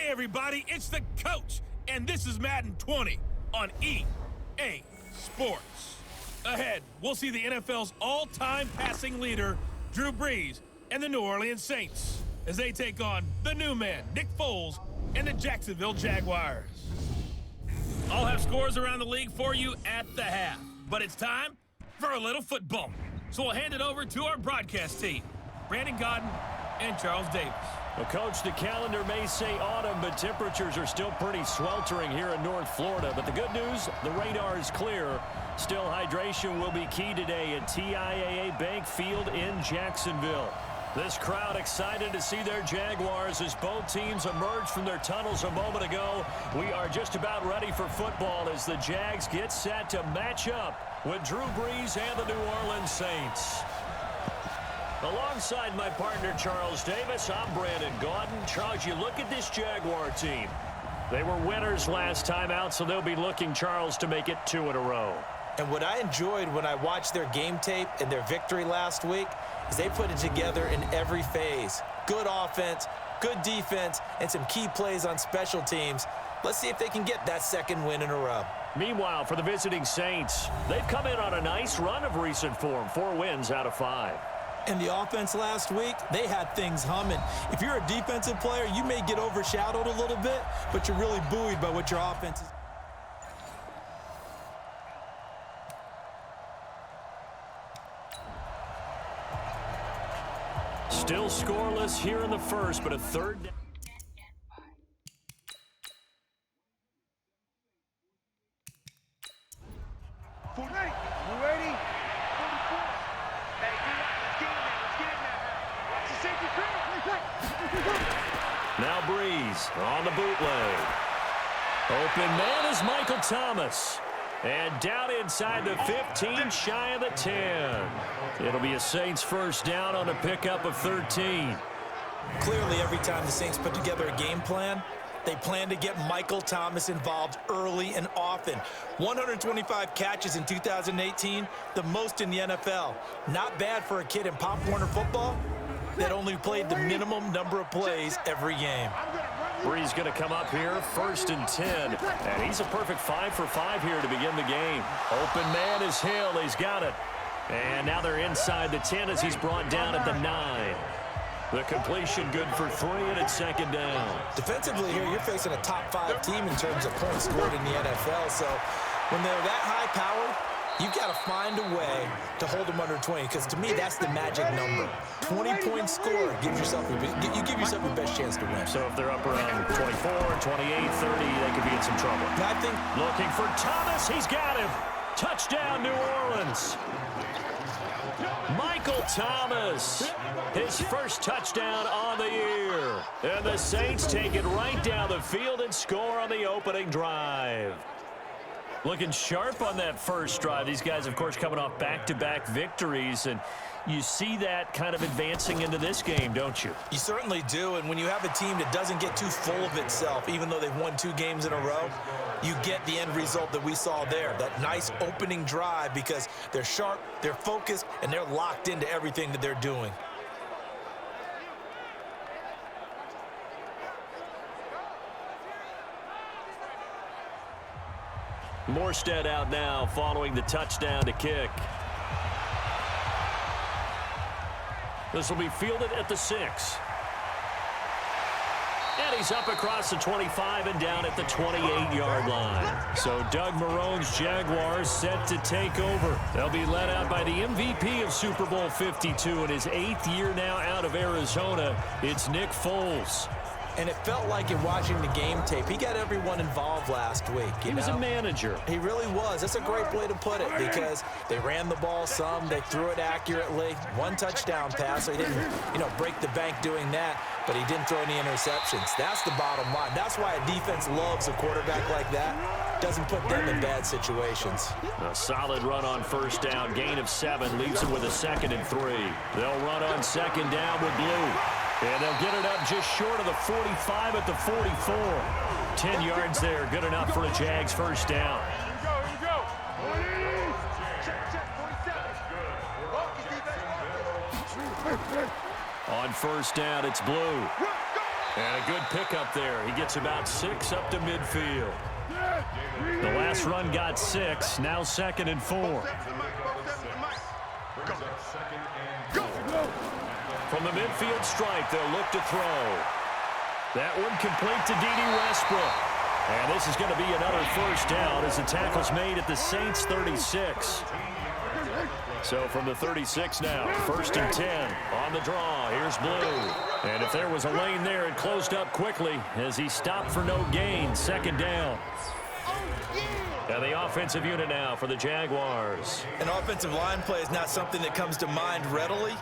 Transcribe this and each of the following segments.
Hey everybody, it's the coach, and this is Madden 20 on EA Sports. Ahead, we'll see the NFL's all-time passing leader, Drew Brees, and the New Orleans Saints as they take on the new man, Nick Foles, and the Jacksonville Jaguars. I'll have scores around the league for you at the half, but it's time for a little football. So we'll hand it over to our broadcast team, Brandon Godden and Charles Davis. Well, Coach, the calendar may say autumn, but temperatures are still pretty sweltering here in North Florida. But the good news, the radar is clear. Still, hydration will be key today at TIAA Bank Field in Jacksonville. This crowd excited to see their Jaguars as both teams emerged from their tunnels a moment ago. We are just about ready for football as the Jags get set to match up with Drew Brees and the New Orleans Saints. Alongside my partner, Charles Davis, I'm Brandon Godden. Charles, you look at this Jaguar team. They were winners last time out, so they'll be looking, Charles, to make it 2 in a row. And what I enjoyed when I watched their game tape and their victory last week is they put it together in every phase. Good offense, good defense, and some key plays on special teams. Let's see if they can get that second win in a row. Meanwhile, for the visiting Saints, they've come in on a nice run of recent form, 4 wins out of 5. And the offense last week, they had things humming. If you're a defensive player, you may get overshadowed a little bit, but you're really buoyed by what your offense is. Still scoreless here in the first, but a third down. Fournette, you ready? 44. Hey, let's get in there. Let's get in there. Watch the safety clear. Now Brees on the bootleg. Open man is Michael Thomas. And down inside the 15, shy of the 10. It'll be a Saints first down on a pickup of 13. Clearly, every time the Saints put together a game plan, they plan to get Michael Thomas involved early and often. 125 catches in 2018, the most in the NFL. Not bad for a kid in Pop Warner football that only played the minimum number of plays every game. Brees going to come up here, 1st and 10. And he's a perfect 5 for 5 here to begin the game. Open man is Hill. He's got it. And now they're inside the 10 as he's brought down at the 9. The completion good for 3, and it's 2nd down. Defensively here, you're facing a top 5 team in terms of points scored in the NFL. So when they're that high-powered, you've got to find a way to hold them under 20, because to me, that's the magic number. 20-point score gives yourself you give yourself the best chance to win. So if they're up around 24, 28, 30, they could be in some trouble. I think looking for Thomas. He's got him. Touchdown, New Orleans. Michael Thomas, his first touchdown on the year. And the Saints take it right down the field and score on the opening drive. Looking sharp on that first drive. These guys, of course, coming off back-to-back victories, and you see that kind of advancing into this game, don't you? You certainly do, and when you have a team that doesn't get too full of itself, even though they've won 2 games in a row, you get the end result that we saw there, that nice opening drive, because they're sharp, they're focused, and they're locked into everything that they're doing. Morstead out now following the touchdown to kick. This will be fielded at the 6. And he's up across the 25 and down at the 28-yard line. So Doug Marrone's Jaguars set to take over. They'll be led out by the MVP of Super Bowl 52 in his 8th year now out of Arizona. It's Nick Foles. And it felt like in watching the game tape, he got everyone involed last week. He was a manager. He really was. That's a great way to put it, because they ran the ball some, they threw it accurately. 1 touchdown pass, so he didn't, break the bank doing that, but he didn't throw any interceptions. That's the bottom line. That's why a defense loves a quarterback like that. Doesn't put them in bad situations. A solid run on first down. Gain of 7 leaves him with a 2nd and 3. They'll run on 2nd down with Blue. And they'll get it up just short of the 45 at the 44. 10 yards there, good enough for a Jags first down. Here we go. On first down, it's Blue. And a good pickup there. He gets about 6 up to midfield. The last run got 6. Now 2nd and 4. From the midfield stripe, they'll look to throw. That one complete to D.D. Westbrook. And this is going to be another first down as the tackle's made at the Saints' 36. So from the 36 now, 1st and 10 on the draw. Here's Blue. And if there was a lane there, it closed up quickly as he stopped for no gain. 2nd down. And the offensive unit now for the Jaguars. An offensive line play is not something that comes to mind readily,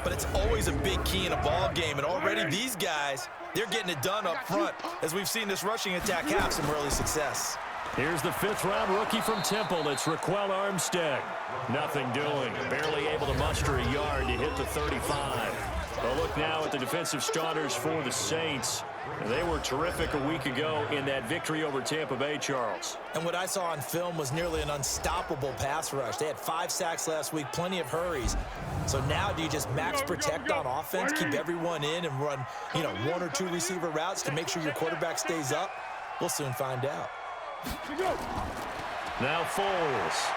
but it's always a big key in a ball game. And already these guys, they're getting it done up front as we've seen this rushing attack have some early success. Here's the 5th-round rookie from Temple. It's Raquel Armstead. Nothing doing. Barely able to muster a yard to hit the 35. A look now at the defensive starters for the Saints. They were terrific a week ago in that victory over Tampa Bay, Charles. And what I saw on film was nearly an unstoppable pass rush. They had 5 sacks last week, plenty of hurries. So now do you just max protect on offense, keep everyone in and run, 1 or 2 receiver routes to make sure your quarterback stays up? We'll soon find out. Now Foles.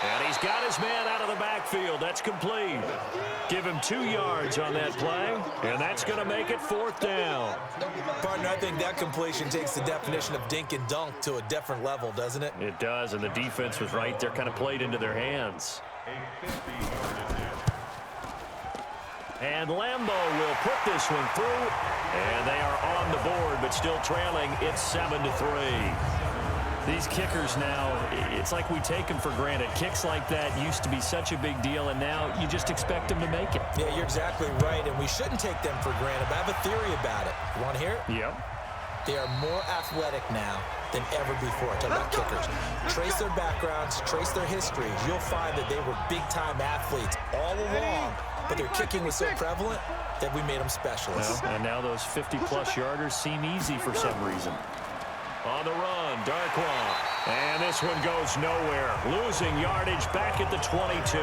And he's got his man out of the backfield. That's complete. Give him 2 yards on that play, and that's going to make it 4th down. Partner, I think that completion takes the definition of dink and dunk to a different level, doesn't it? It does, and the defense was right there, kind of played into their hands. And Lambeau will put this one through, and they are on the board, but still trailing. It's 7-3. These kickers now, it's like we take them for granted. Kicks like that used to be such a big deal, and now you just expect them to make it. Yeah, you're exactly right, and we shouldn't take them for granted. But I have a theory about it. You want to hear it? Yep. They are more athletic now than ever before. Talk about kickers. Trace their backgrounds, trace their histories. You'll find that they were big-time athletes all along, but their kicking was so prevalent that we made them specialists. Well, and now those 50-plus yarders seem easy for some reason. On the run, Darkwa. And this one goes nowhere. Losing yardage back at the 22.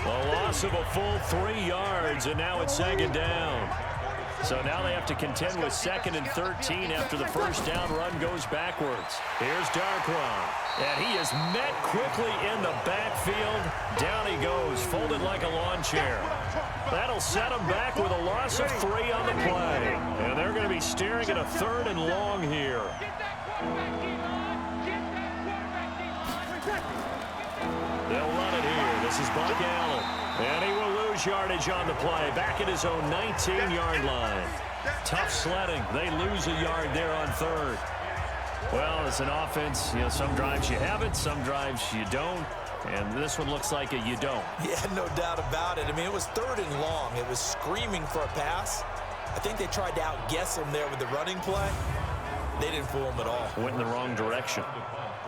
A loss of a full 3 yards, and now it's 2nd down. So now they have to contend with 2nd and 13 after the first down run goes backwards. Here's Darkwa. And he is met quickly in the backfield. Down he goes, folded like a lawn chair. That'll set him back with a loss of 3 on the play. And they're going to be staring at a 3rd and long here. They'll run it here. This is Buck Allen. And he will lose yardage on the play. Back at his own 19-yard line. Tough sledding. They lose a yard there on 3rd. Well, as an offense, some drives you have it, some drives you don't. And this one looks like a you don't. Yeah, no doubt about it. I mean, it was 3rd and long. It was screaming for a pass. I think they tried to outguess him there with the running play. They didn't fool him at all. Went in the wrong direction.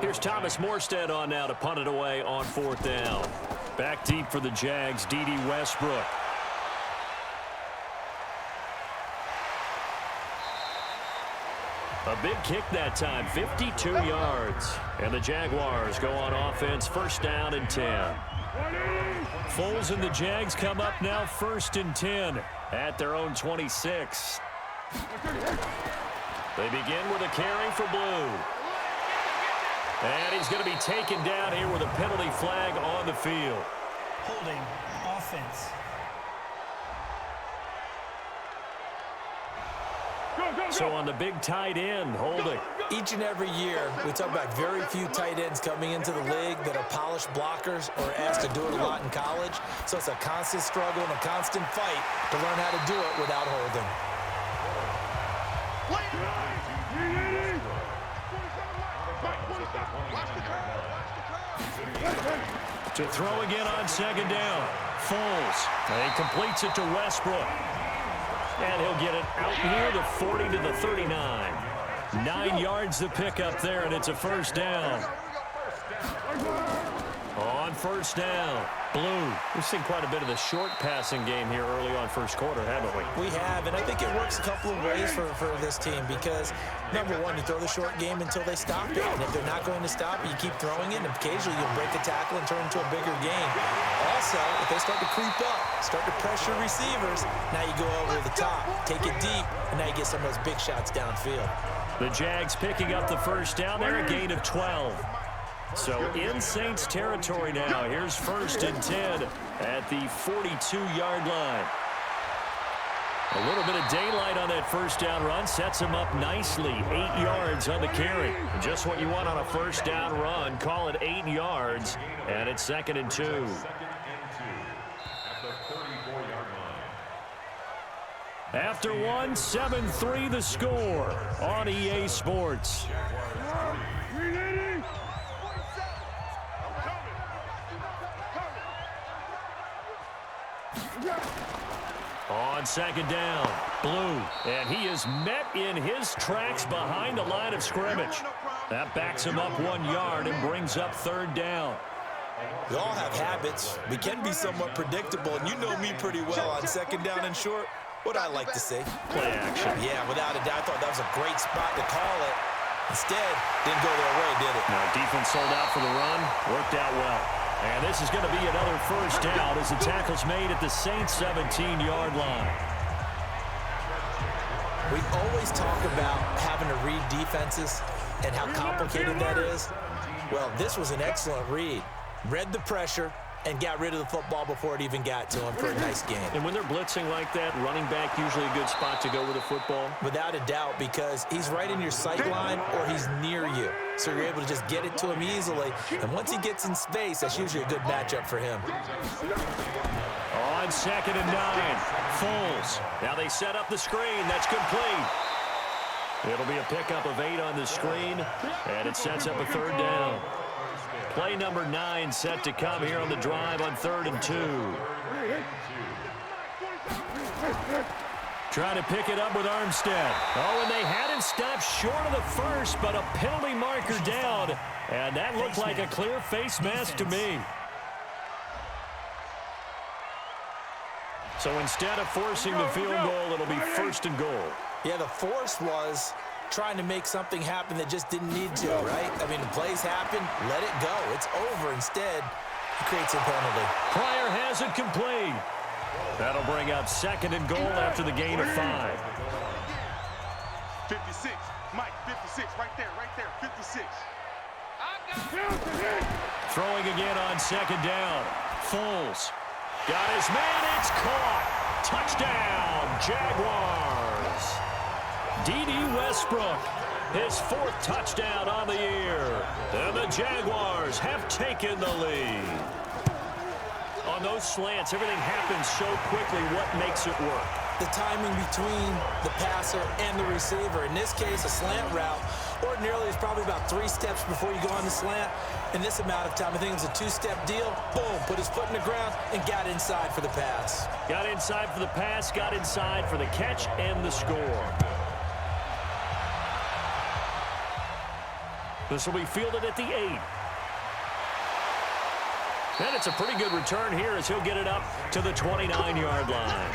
Here's Thomas Morstead on now to punt it away on 4th down. Back deep for the Jags, D.D. Westbrook. A big kick that time, 52 yards. And the Jaguars go on offense, 1st down and 10. Foles and the Jags come up now 1st and 10 at their own 26. They begin with a carry for Blue. And he's going to be taken down here with a penalty flag on the field. Holding offense. So on the big tight end, holding. Each and every year, we talk about very few tight ends coming into the league that are polished blockers or asked to do it a lot in college. So it's a constant struggle and a constant fight to learn how to do it without holding. To throw again on 2nd down. Foles. And he completes it to Westbrook. And he'll get it out near the 40 to the 39. 9 yards to pick up there, and it's a 1st down. On On first down, Blue. We've seen quite a bit of the short passing game here early on first quarter, haven't we? We have, and I think it works a couple of ways for this team because, number one, you throw the short game until they stop it. And if they're not going to stop it, you keep throwing it, and occasionally you'll break a tackle and turn into a bigger game. Also, if they start to creep up, start to pressure receivers, now you go over the top, take it deep, and now you get some of those big shots downfield. The Jags picking up the first down there, a gain of 12. So in Saints territory now. Here's 1st and 10 at the 42-yard line. A little bit of daylight on that first down run sets him up nicely. 8 yards on the carry. Just what you want on a first down run. Call it 8 yards, and it's 2nd and 2. After one, 7-3 the score on EA Sports. On 2nd down, Blue, and he is met in his tracks behind the line of scrimmage. That backs him up 1 yard and brings up 3rd down. We all have habits. We can be somewhat predictable, and you know me pretty well on 2nd down and short. What I like to say. Play action. Yeah, without a doubt, I thought that was a great spot to call it. Instead, didn't go their way, did it? No, defense sold out for the run. Worked out well. And this is going to be another first down as the tackle's made at the Saints' 17-yard line. We always talk about having to read defenses and how complicated that is. Well, this was an excellent read. Read the pressure and got rid of the football before it even got to him for a nice game. And when they're blitzing like that, running back usually a good spot to go with the football? Without a doubt, because he's right in your sight line or he's near you. So you're able to just get it to him easily. And once he gets in space, that's usually a good matchup for him. On 2nd and 9, Foles. Now they set up the screen. That's complete. It'll be a pickup of 8 on the screen, and it sets up a 3rd down. Play number 9 set to come here on the drive on 3rd and 2. Trying to pick it up with Armstead. Oh, and they had him stopped short of the first, but a penalty marker down. And that looked like a clear face mask to me. So instead of forcing the field goal, it'll be 1st and goal. Yeah, the force was trying to make something happen that just didn't need to, right? I mean, the plays happen, let it go. It's over. Instead, he creates a penalty. Pryor has it complete. That'll bring up 2nd and goal after the gain of 5. 56, Mike, 56, right there, 56. Throwing again on 2nd down. Foles got his man. It's caught. Touchdown, Jaguars. D.D. Westbrook, his 4th touchdown on the year. And the Jaguars have taken the lead. On those slants, everything happens so quickly. What makes it work? The timing between the passer and the receiver. In this case, a slant route ordinarily is probably about 3 steps before you go on the slant. In this amount of time, I think it was a 2-step deal. Boom, put his foot in the ground and got inside for the pass. Got inside for the pass, got inside for the catch and the score. This will be fielded at the 8. And it's a pretty good return here as he'll get it up to the 29-yard line.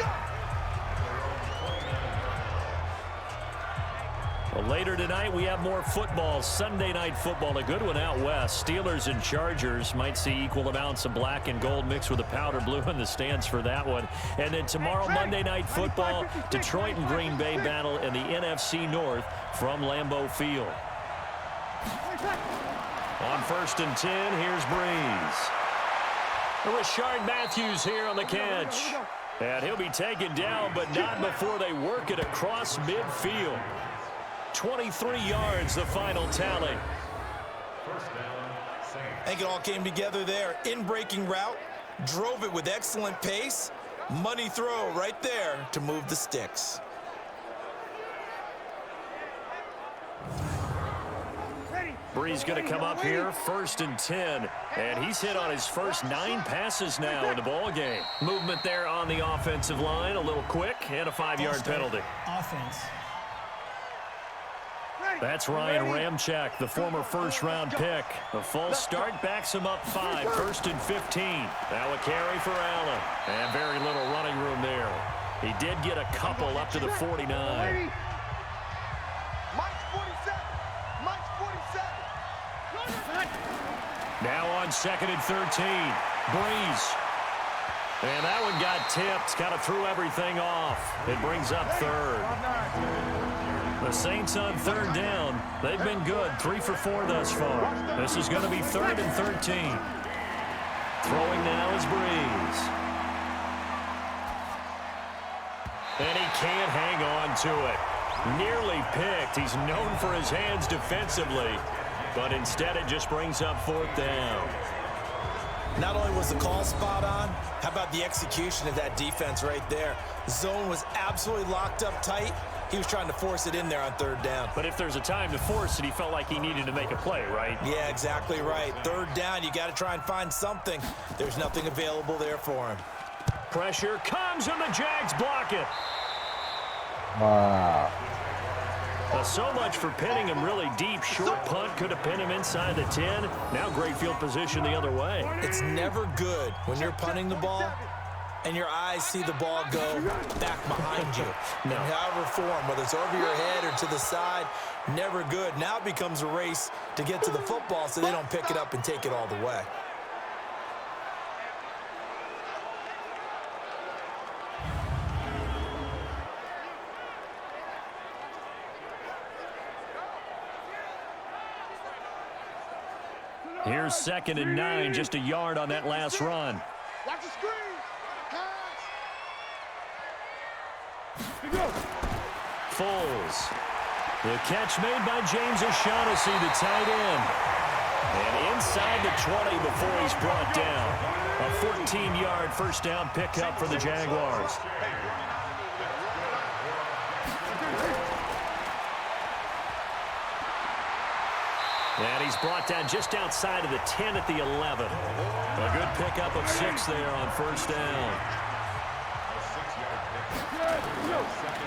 Well, later tonight, we have more football. Sunday night football, a good one out west. Steelers and Chargers might see equal amounts of black and gold mixed with the powder blue in the stands for that one. And then tomorrow, Monday night football, Detroit and Green Bay battle in the NFC North from Lambeau Field. On 1st and 10, here's Breeze. Rashard Matthews here on the catch. And he'll be taken down, but not before they work it across midfield. 23 yards, the final tally. I think it all came together there. In-breaking route, drove it with excellent pace. Money throw right there to move the sticks. Breeze going to come up here, 1st and 10, and he's hit on his first 9 passes now in the ball game. Movement there on the offensive line, a little quick, and a 5-yard penalty. Offense. That's Ryan Ramczyk, the former first-round pick. The false start backs him up 5, 1st and 15. Now a carry for Allen. And very little running room there. He did get a couple up to the 49. Now on 2nd and 13. Breeze. And that one got tipped. Kind of threw everything off. It brings up 3rd. The Saints on 3rd down. They've been good. 3 for 4 thus far. This is going to be 3rd and 13. Throwing now is Breeze. And he can't hang on to it. Nearly picked. He's known for his hands defensively. But instead it just brings up 4th down. Not only was the call spot on, how about the execution of that defense right there? Zone was absolutely locked up tight. He was trying to force it in there on 3rd down. But if there's a time to force it, he felt like he needed to make a play, right? Yeah, exactly right. 3rd down, you got to try and find something. There's nothing available there for him. Pressure comes and the Jags block it. Wow. So much for pinning him really deep. Short punt could have pinned him inside the 10. Now great field position the other way. It's never good when you're punting the ball and your eyes see the ball go back behind you. No. In however form, whether it's over your head or to the side, never good. Now it becomes a race to get to the football so they don't pick it up and take it all the way. Here's 2nd and 9, just a yard on that last run. Watch the screen. Foles. The catch made by James O'Shaughnessy, the tight end. And inside the 20 before he's brought down. A 14-yard first down pickup for the Jaguars. And he's brought down just outside of the 10 at the 11. A good pickup of 6 there on 1st down.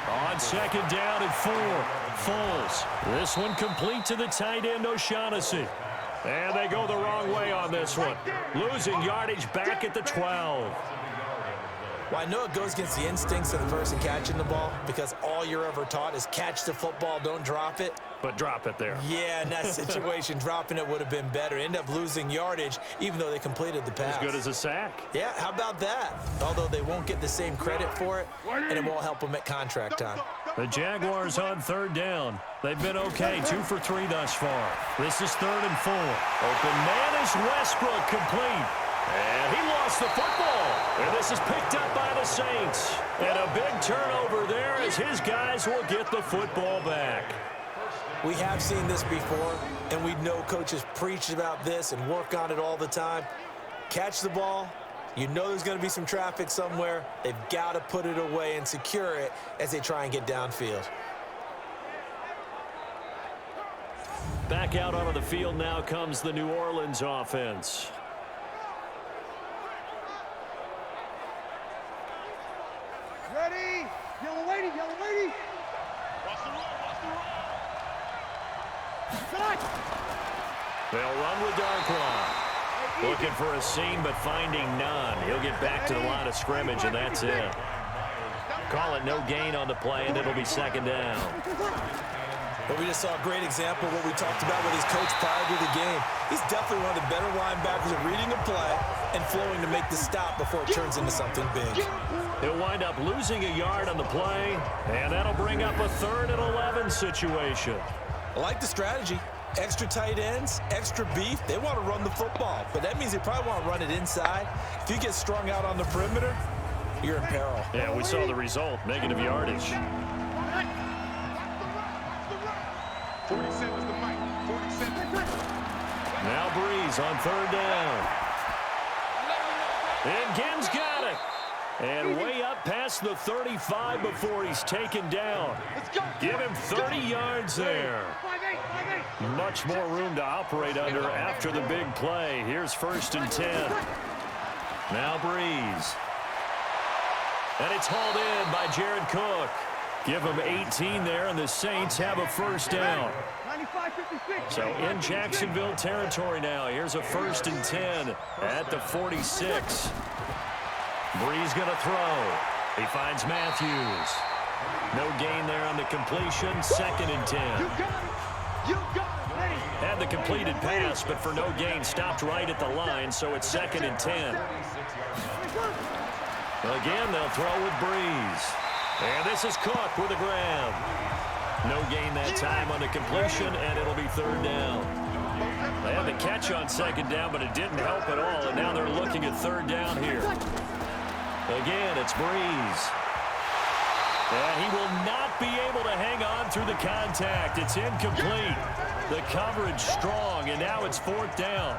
On 2nd down and 4. Foles. This one complete to the tight end O'Shaughnessy. And they go the wrong way on this one. Losing yardage back at the 12. Well, I know it goes against the instincts of the person catching the ball because all you're ever taught is catch the football, don't drop it. But drop it there. Yeah, in that situation, dropping it would have been better. End up losing yardage even though they completed the pass. As good as a sack. Yeah, how about that? Although they won't get the same credit for it, and it won't help them at contract time. The Jaguars on 3rd down. They've been okay, 2 for 3 thus far. This is 3rd and 4. Open man is Westbrook, complete. And he lost the football. And this is picked up by the Saints. And a big turnover there as his guys will get the football back. We have seen this before, and we know coaches preach about this and work on it all the time. Catch the ball. You know there's going to be some traffic somewhere. They've got to put it away and secure it as they try and get downfield. Back out onto the field now comes the New Orleans offense. Ready? Yellow lady, yellow lady. Watch the run, watch the run. They'll run with Darkwan. Looking for a seam, but finding none. He'll get back to the line of scrimmage, and that's it. Call it no gain on the play, and it'll be 2nd down. But we just saw a great example of what we talked about with his coach prior to the game. He's definitely one of the better linebackers at reading a play and flowing to make the stop before it turns into something big. He'll wind up losing a yard on the play, and that'll bring up a 3rd and 11 situation. I like the strategy. Extra tight ends, extra beef. They want to run the football, but that means they probably want to run it inside. If you get strung out on the perimeter, you're in peril. Yeah, we saw the result, negative yardage. 47 is the mic. 47. Now Breeze on 3rd down. And Gibbs got it. And way up past the 35 before he's taken down. Give him 30 yards there. Much more room to operate under after the big play. Here's 1st and 10. Now Breeze. And it's hauled in by Jared Cook. Give them 18 there, and the Saints have a first down. So in Jacksonville territory now. Here's a 1st and 10 at the 46. Breeze going to throw. He finds Matthews. No gain there on the completion. 2nd and 10. Had the completed pass, but for no gain, stopped right at the line, so it's 2nd and 10. Again, they'll throw with Breeze. And this is Cook with a grab. No gain that time on the completion, and it'll be 3rd down. They had the catch on 2nd down, but it didn't help at all, and now they're looking at 3rd down here. Again, it's Breeze. And he will not be able to hang on through the contact. It's incomplete. The coverage strong, and now it's 4th down.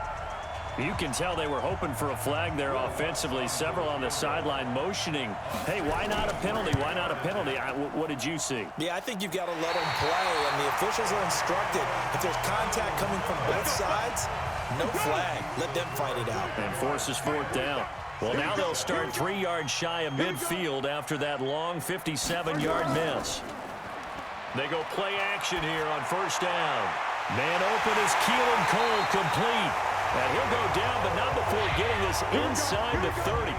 You can tell they were hoping for a flag there offensively. Several on the sideline motioning. Hey, why not a penalty? Why not a penalty? What did you see? Yeah, I think you've got to let them play, and the officials are instructed. If there's contact coming from both sides, no flag. Let them fight it out. And forces 4th down. Well, now they'll start 3 yards shy of midfield after that long 57-yard miss. They go play action here on 1st down. Man open is Keelan Cole, complete. And he'll go down, but not before getting this inside the 30.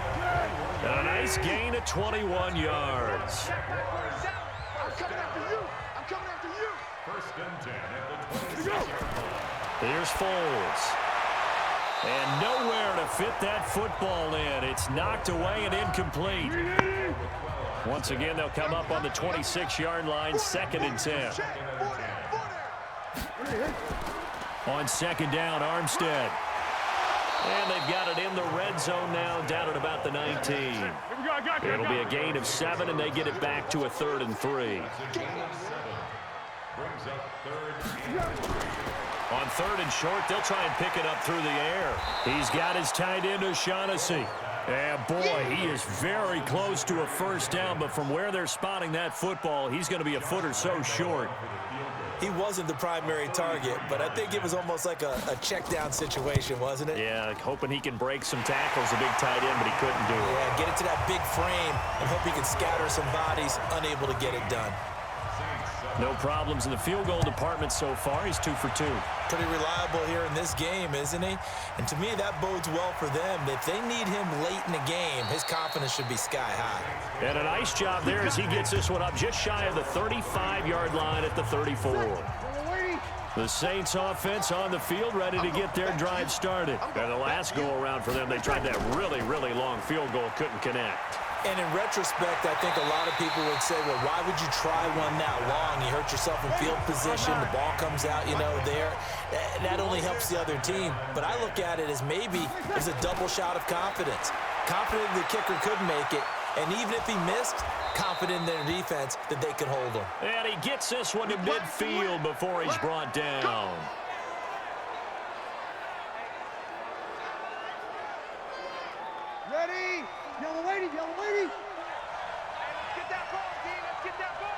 And a nice gain of 21 yards. I'm coming after you. I'm coming after you. 1st and 10 at the 26. Here's Foles. And nowhere to fit that football in. It's knocked away and incomplete. Once again, they'll come up on the 26-yard line, 2nd and 10. On 2nd down, Armstead. And they've got it in the red zone now, down at about the 19. It'll be a gain of 7, and they get it back to a 3rd and 3. On 3rd and short, they'll try and pick it up through the air. He's got his tight end, O'Shaughnessy. And boy, he is very close to a 1st down, but from where they're spotting that football, he's going to be a foot or so short. He wasn't the primary target, but I think it was almost like a check-down situation, wasn't it? Yeah, hoping he can break some tackles, a big tight end, but he couldn't do it. Yeah, get it to that big frame and hope he can scatter some bodies, unable to get it done. No problems in the field goal department so far. He's 2 for 2. Pretty reliable here in this game, isn't he? And to me, that bodes well for them. If they need him late in the game, his confidence should be sky high. And a nice job there as he gets this one up just shy of the 35-yard line at the 34. The Saints offense on the field, ready to get their drive started. And the last go-around for them, they tried that really, really long field goal, couldn't connect. And in retrospect, I think a lot of people would say, well, why would you try one that long? You hurt yourself in field position. The ball comes out, there. That only helps the other team. But I look at it as maybe it's a double shot of confidence. Confident the kicker could make it. And even if he missed, confident in their defense that they could hold him. And he gets this one to midfield before he's brought down. Ready? Yellow lady, yellow lady. Let's get that ball, D. Let's get that ball.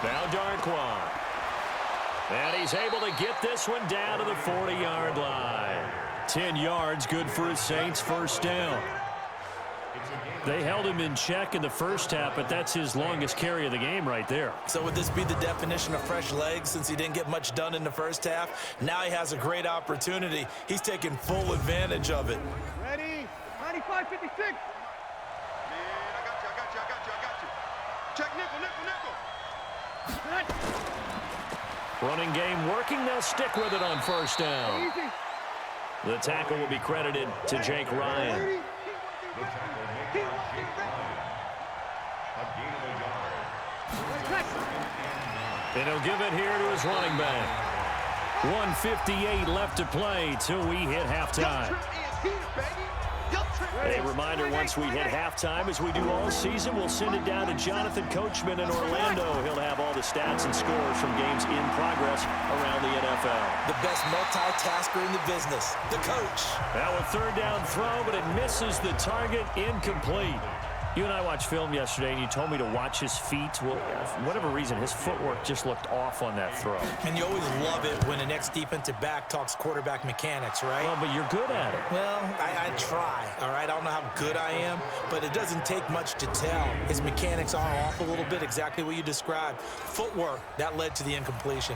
Now Darquan. And he's able to get this one down to the 40-yard line. 10 yards, good for his Saints' 1st down. They held him in check in the first half, but that's his longest carry of the game right there. So would this be the definition of fresh legs since he didn't get much done in the first half? Now he has a great opportunity. He's taking full advantage of it. Ready? 95, 56. Man, I got you. Check nickel. Running game working. They'll stick with it on 1st down. Easy. The tackle will be credited to Jake Ryan. And he'll give it here to his running back. 1:58 left to play till we hit halftime. A reminder, once we hit halftime, as we do all season, we'll send it down to Jonathan Coachman in Orlando. He'll have all the stats and scores from games in progress around the NFL. The best multitasker in the business, the coach. Now a 3rd down throw, but it misses the target, incomplete. You and I watched film yesterday, and you told me to watch his feet. Well, for whatever reason, his footwork just looked off on that throw. And you always love it when an ex-defensive back talks quarterback mechanics, right? Well, but you're good at it. Well, I try, all right? I don't know how good I am, but it doesn't take much to tell. His mechanics are off a little bit, exactly what you described. Footwork, that led to the incompletion.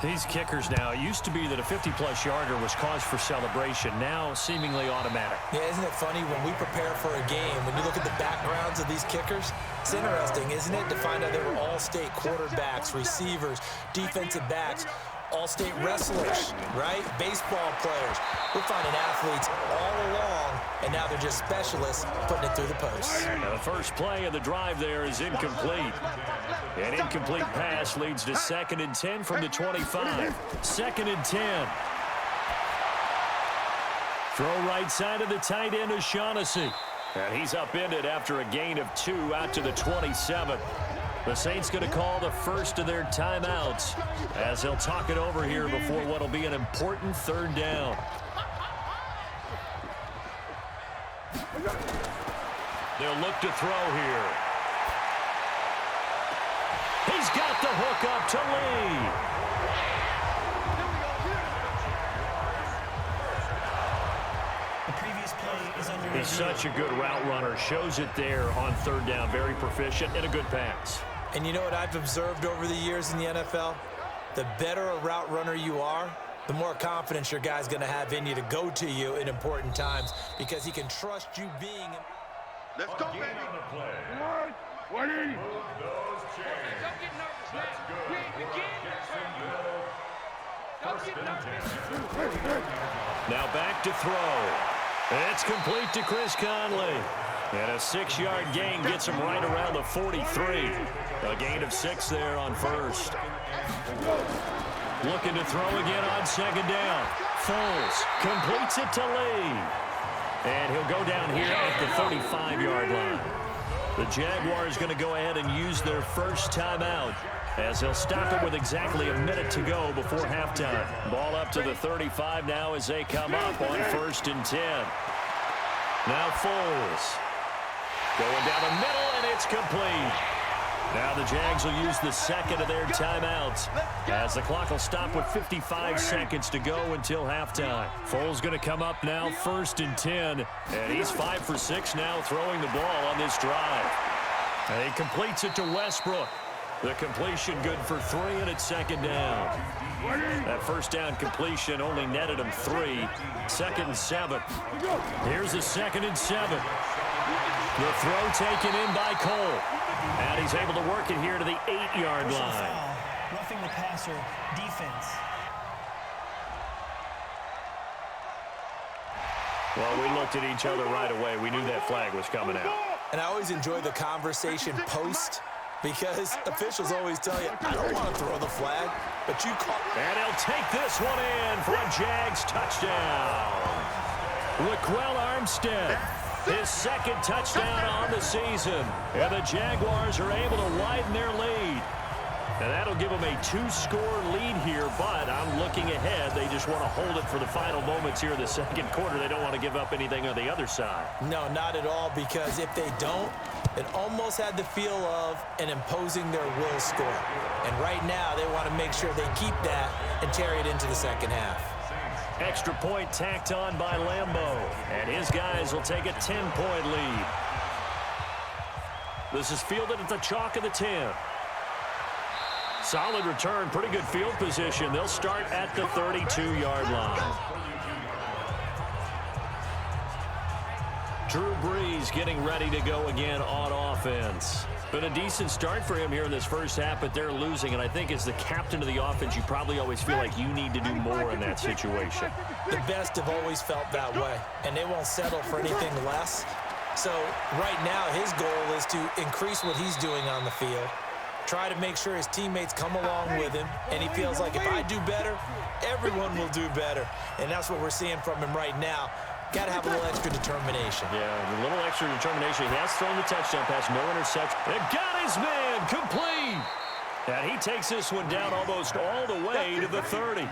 These kickers now, it used to be that a 50-plus yarder was cause for celebration. Now, seemingly automatic. Yeah, isn't it funny when we prepare for a game, when you look at the backgrounds of these kickers? It's interesting, isn't it, to find out they were all-state quarterbacks, receivers, defensive backs, all-state wrestlers, right? Baseball players. We're finding athletes all along, and now they're just specialists putting it through the posts. Now, the first play of the drive there is incomplete. An incomplete pass leads to 2nd and 10 from the 25. 2nd and 10. Throw right side of the tight end O'Shaughnessy. And he's upended after a gain of 2 out to the 27. The Saints going to call the first of their timeouts as they'll talk it over here before what will be an important 3rd down. They'll look to throw here. He's got the hook up to Lee. The previous play is under He's such a good route runner. Shows it there on 3rd down. Very proficient and a good pass. And you know what I've observed over the years in the NFL? The better a route runner you are, the more confidence your guy's going to have in you to go to you in important times because he can trust you being... Let's go, baby. What is it? Don't get nervous, man. We ain't beginning. Don't get nervous. Now back to throw. It's complete to Chris Conley. And a 6-yard gain gets him right around the 43. A gain of 6 there on 1st. Looking to throw again on 2nd down. Foles completes it to Lee. And he'll go down here at the 35-yard line. The Jaguars going to go ahead and use their first timeout as they'll stop it with exactly a minute to go before halftime. Ball up to the 35 now as they come up on 1st and 10. Now Foles. Going down the middle, and it's complete. Now the Jags will use the 2nd of their timeouts as the clock will stop with 55 seconds to go until halftime. Foles going to come up now 1st and 10, and he's 5 for 6 now throwing the ball on this drive. And he completes it to Westbrook. The completion good for 3, and it's 2nd down. That 1st down completion only netted him 3. 2nd and 7. Here's the 2nd and 7. The throw taken in by Cole. And he's able to work it here to the 8-yard line. Roughing the passer, defense. Well, we looked at each other right away. We knew that flag was coming out. And I always enjoy the conversation post because officials always tell you, I don't want to throw the flag, but you call. And he'll take this one in for a Jags touchdown. Raquel Armstead, his 2nd touchdown on the season. And the Jaguars are able to widen their lead. And that'll give them a 2-score lead here, but I'm looking ahead. They just want to hold it for the final moments here in the 2nd quarter. They don't want to give up anything on the other side. No, not at all, because if they don't, it almost had the feel of an imposing their will score. And right now, they want to make sure they keep that and carry it into the 2nd half. Extra point tacked on by Lambeau. And his guys will take a 10-point lead. This is fielded at the chalk of the 10. Solid return, pretty good field position. They'll start at the 32-yard line. Drew Brees getting ready to go again on offense. Been a decent start for him here in this first half, but they're losing. And I think as the captain of the offense, you probably always feel like you need to do more in that situation. The best have always felt that way, and they won't settle for anything less. So right now, his goal is to increase what he's doing on the field, try to make sure his teammates come along with him, and he feels like if I do better, everyone will do better. And that's what we're seeing from him right now. Got to have a little extra determination. Yeah, a little extra determination. He has thrown the touchdown pass, no interception. And got his man complete. And he takes this one down almost all the way to the 30.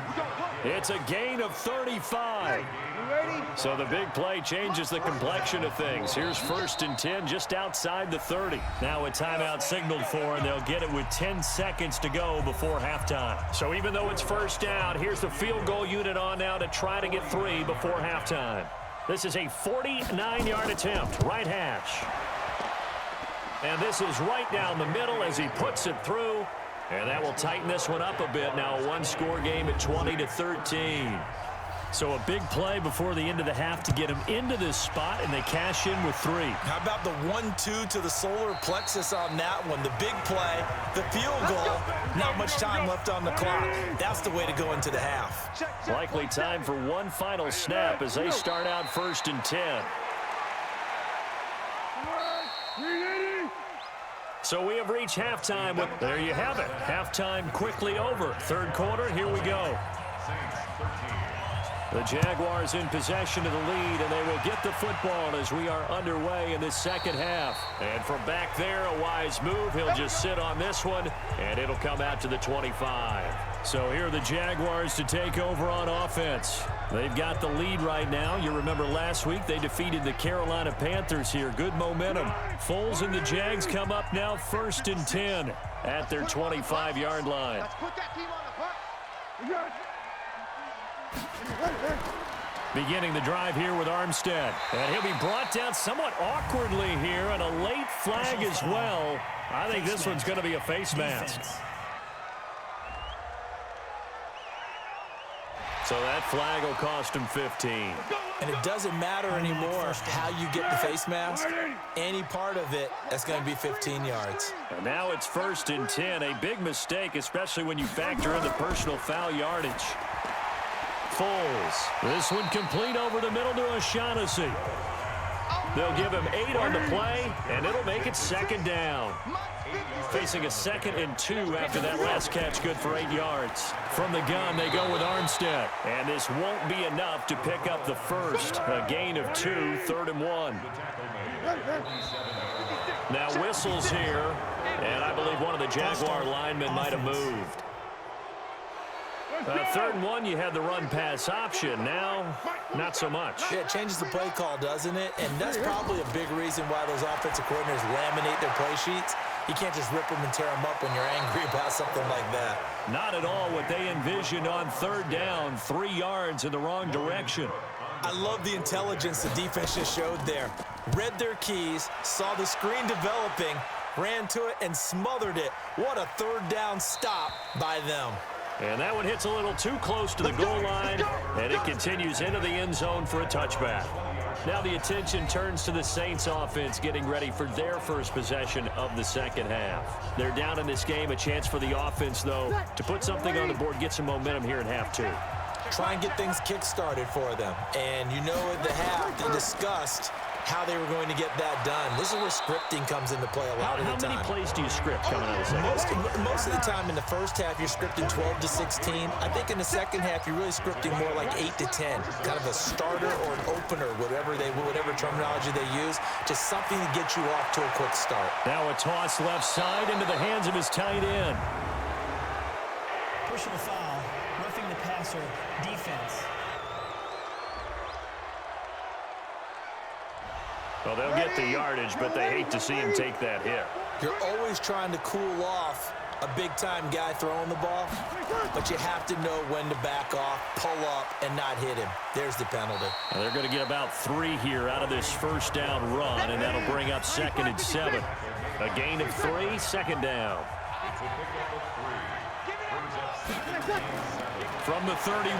It's a gain of 35. So the big play changes the complexion of things. Here's 1st and 10 just outside the 30. Now a timeout signaled for, and they'll get it with 10 seconds to go before halftime. So even though it's 1st down, here's the field goal unit on now to try to get 3 before halftime. This is a 49-yard attempt, right hash. And this is right down the middle as he puts it through. And that will tighten this one up a bit. Now a one-score game at 20-13. So a big play before the end of the half to get him into this spot, and they cash in with 3. How about the 1-2 to the solar plexus on that one? The big play, the field goal, not much time left on the clock. That's the way to go into the half. Likely time for one final snap as they start out 1st and 10. So we have reached halftime. There you have it. Halftime quickly over. 3rd quarter, here we go. The Jaguars in possession of the lead, and they will get the football as we are underway in this 2nd half. And from back there, a wise move. He'll just sit on this one, and it'll come out to the 25. So here are the Jaguars to take over on offense. They've got the lead right now. You remember last week they defeated the Carolina Panthers here. Good momentum. Foles and the Jags come up now 1st and 10 at their 25-yard line. Let's put that team on the punt. Beginning the drive here with Armstead. And he'll be brought down somewhat awkwardly here, and a late flag as well. I think this one's going to be a face mask. So that flag will cost him 15. And it doesn't matter anymore how you get the face mask. Any part of it, that's going to be 15 yards. And now it's 1st and 10. A big mistake, especially when you factor in the personal foul yardage. Foles. This one complete over the middle to O'Shaughnessy. They'll give him 8 on the play, and it'll make it 2nd down. Facing a 2nd and 2 after that last catch, good for 8 yards. From the gun, they go with Armstead. And this won't be enough to pick up the first. A gain of 2, 3rd and 1. Now whistles here, and I believe one of the Jaguar linemen might have moved. 3rd and 1, you had the run-pass option. Now, not so much. Yeah, it changes the play call, doesn't it? And that's probably a big reason why those offensive coordinators laminate their play sheets. You can't just rip them and tear them up when you're angry about something like that. Not at all what they envisioned on 3rd down, 3 yards in the wrong direction. I love the intelligence the defense just showed there. Read their keys, saw the screen developing, ran to it, and smothered it. What a 3rd down stop by them. And that one hits a little too close to the goal line, and it continues into the end zone for a touchback. Now the attention turns to the Saints offense getting ready for their first possession of the 2nd half. They're down in this game, a chance for the offense, though, to put something on the board, get some momentum here in half 2. Try and get things kick-started for them. And you know at the half they discussed how they were going to get that done. This is where scripting comes into play a lot of the time. How many plays do you script coming out of the 2nd half? Most of the time in the 1st half, you're scripting 12 to 16. I think in the 2nd half, you're really scripting more like 8 to 10. Kind of a starter or an opener, whatever terminology they use. Just something to get you off to a quick start. Now a toss left side into the hands of his tight end. Personal foul, roughing the passer, defense. Well, they'll get the yardage, but they hate to see him take that hit. You're always trying to cool off a big-time guy throwing the ball, but you have to know when to back off, pull up, and not hit him. There's the penalty. Well, they're going to get about 3 here out of this 1st down run, and that'll bring up 2nd and 7. A gain of 3, 2nd down. From the 31,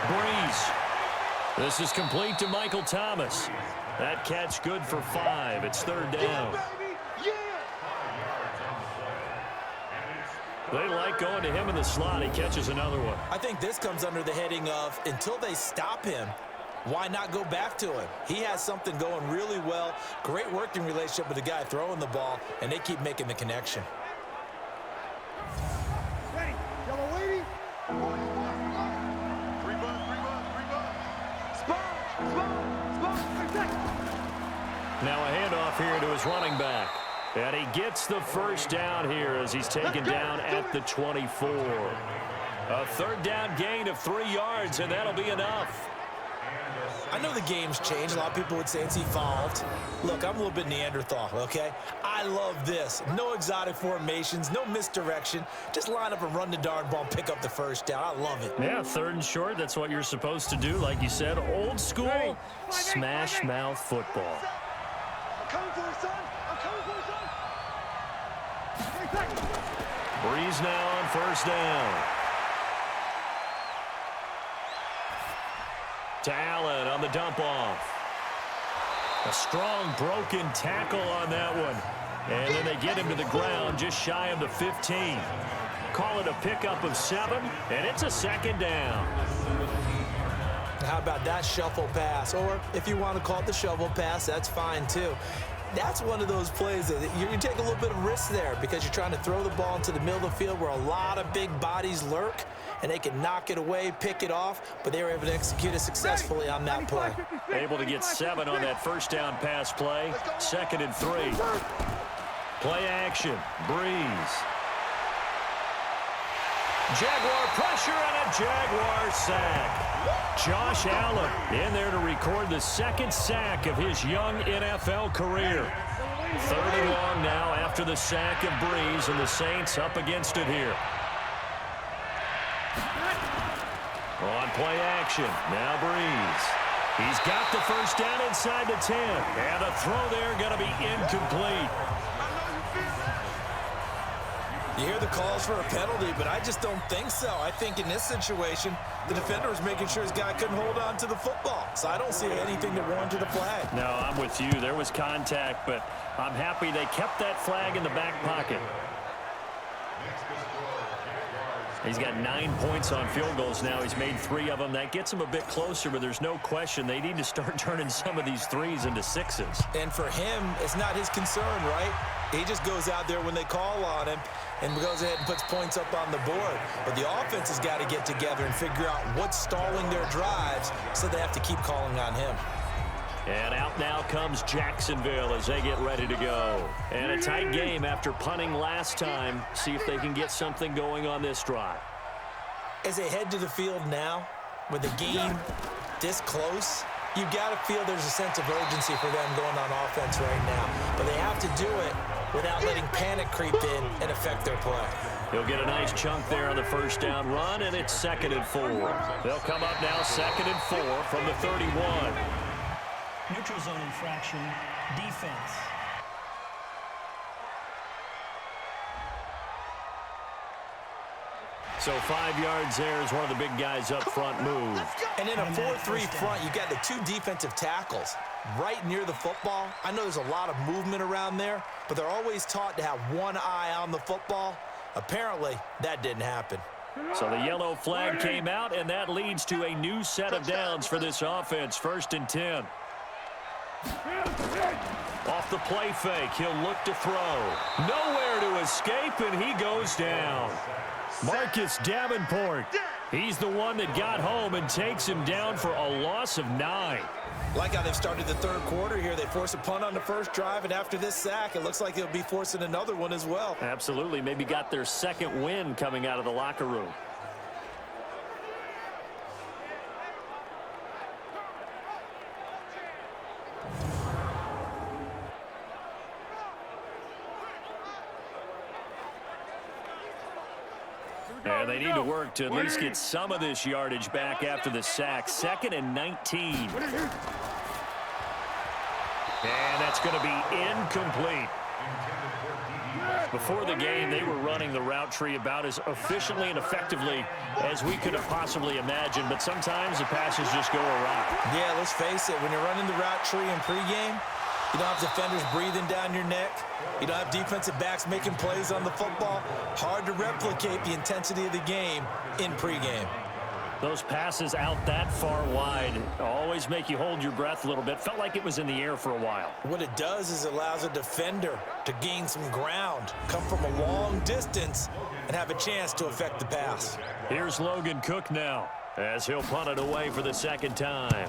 Breeze. This is complete to Michael Thomas. That catch good for 5. It's 3rd down. They like going to him in the slot. He catches another one. I think this comes under the heading of until they stop him, why not go back to him? He has something going really well. Great working relationship with the guy throwing the ball, and they keep making the connection. Ready, yellow lady. Now a handoff here to his running back. And he gets the first down here as he's taken down at the 24. A third down gain of 3 yards, and that'll be enough. I know the game's changed. A lot of people would say it's evolved. Look, I'm a little bit Neanderthal, okay? I love this. No exotic formations, no misdirection. Just line up and run the darn ball and pick up the first down. I love it. Yeah, 3rd and short, that's what you're supposed to do. Like you said, old school, smash mouth football. I'm coming for you, son. I'm coming for you, son. Breeze now on first down. To Allen on the dump-off. A strong broken tackle on that one. And then they get him to the ground just shy of the 15. Call it a pickup of 7, and it's a 2nd down. How about that shuffle pass? Or if you want to call it the shovel pass, that's fine too. That's one of those plays that you take a little bit of risk there because you're trying to throw the ball into the middle of the field where a lot of big bodies lurk, and they can knock it away, pick it off, but they were able to execute it successfully on that play. Able to get 7 on that first down pass play. 2nd and 3. Play action. Breeze. Jaguar pressure and a Jaguar sack. Josh Allen in there to record the 2nd sack of his young NFL career. 3rd and long now after the sack of Breeze, and the Saints up against it here. On play action, now Breeze. He's got the first down inside the 10, and a throw there going to be incomplete. You hear the calls for a penalty, but I just don't think so. I think in this situation, the defender was making sure his guy couldn't hold on to the football. So I don't see anything that warranted a flag. No, I'm with you. There was contact, but I'm happy they kept that flag in the back pocket. He's got 9 points on field goals now. He's made 3 of them. That gets him a bit closer, but there's no question they need to start turning some of these 3s into 6s. And for him, it's not his concern, right? He just goes out there when they call on him and goes ahead and puts points up on the board. But the offense has got to get together and figure out what's stalling their drives, so they have to keep calling on him. And out now comes Jacksonville as they get ready to go. And a tight game after punting last time. See if they can get something going on this drive. As they head to the field now, with the game this close, you've got to feel there's a sense of urgency for them going on offense right now. But they have to do it without letting panic creep in and affect their play. He'll get a nice chunk there on the first down run, and it's 2nd and 4. They'll come up now 2nd and 4 from the 31. Neutral zone infraction, defense. So 5 yards there as one of the big guys up front moved. And in a 4-3 front, you got the 2 defensive tackles right near the football. I know there's a lot of movement around there, but they're always taught to have one eye on the football. Apparently, that didn't happen. So the yellow flag came out, and that leads to a new set of downs for this offense. 1st and 10. Off the play fake, he'll look to throw. Nowhere to escape, and he goes down. Marcus Davenport, he's the one that got home and takes him down for a loss of 9. Like how they've started the 3rd quarter here. They force a punt on the first drive, and after this sack, it looks like they'll be forcing another one as well. Absolutely. Maybe got their 2nd win coming out of the locker room. And they need to work to at least get some of this yardage back after the sack. 2nd and 19. And that's going to be incomplete. Before the game, they were running the route tree about as efficiently and effectively as we could have possibly imagined, but sometimes the passes just go awry. Yeah, let's face it, when you're running the route tree in pregame, you don't have defenders breathing down your neck. You don't have defensive backs making plays on the football. Hard to replicate the intensity of the game in pregame. Those passes out that far wide always make you hold your breath a little bit. Felt like it was in the air for a while. What it does is it allows a defender to gain some ground, come from a long distance, and have a chance to affect the pass. Here's Logan Cook now as he'll punt it away for the 2nd time.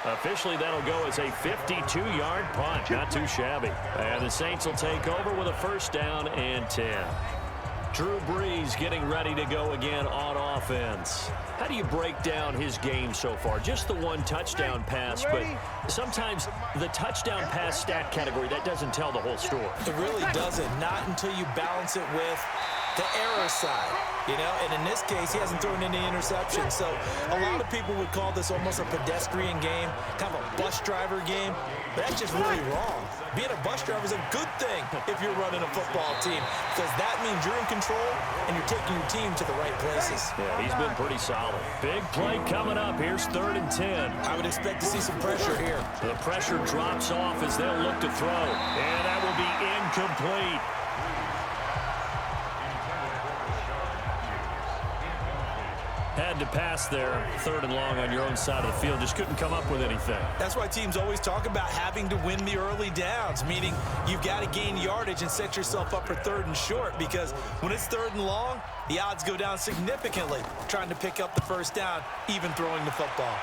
Officially, that'll go as a 52-yard punt. Not too shabby. And the Saints will take over with a first down and 10. Drew Brees getting ready to go again on offense. How do you break down his game so far? Just the one touchdown pass, but sometimes the touchdown pass stat category, that doesn't tell the whole story. It really doesn't. Not until you balance it with the error side, you know, and in this case, he hasn't thrown any interceptions. So a lot of people would call this almost a pedestrian game, kind of a bus driver game, but that's just really wrong. Being a bus driver is a good thing if you're running a football team, because that means you're in control and you're taking your team to the right places. Yeah, he's been pretty solid. Big play coming up. Here's 3rd and 10. I would expect to see some pressure here. The pressure drops off as they'll look to throw, and that will be incomplete. Had to pass there, 3rd and long on your own side of the field. Just couldn't come up with anything. That's why teams always talk about having to win the early downs, meaning you've got to gain yardage and set yourself up for 3rd and short, because when it's 3rd and long, the odds go down significantly trying to pick up the first down, even throwing the football.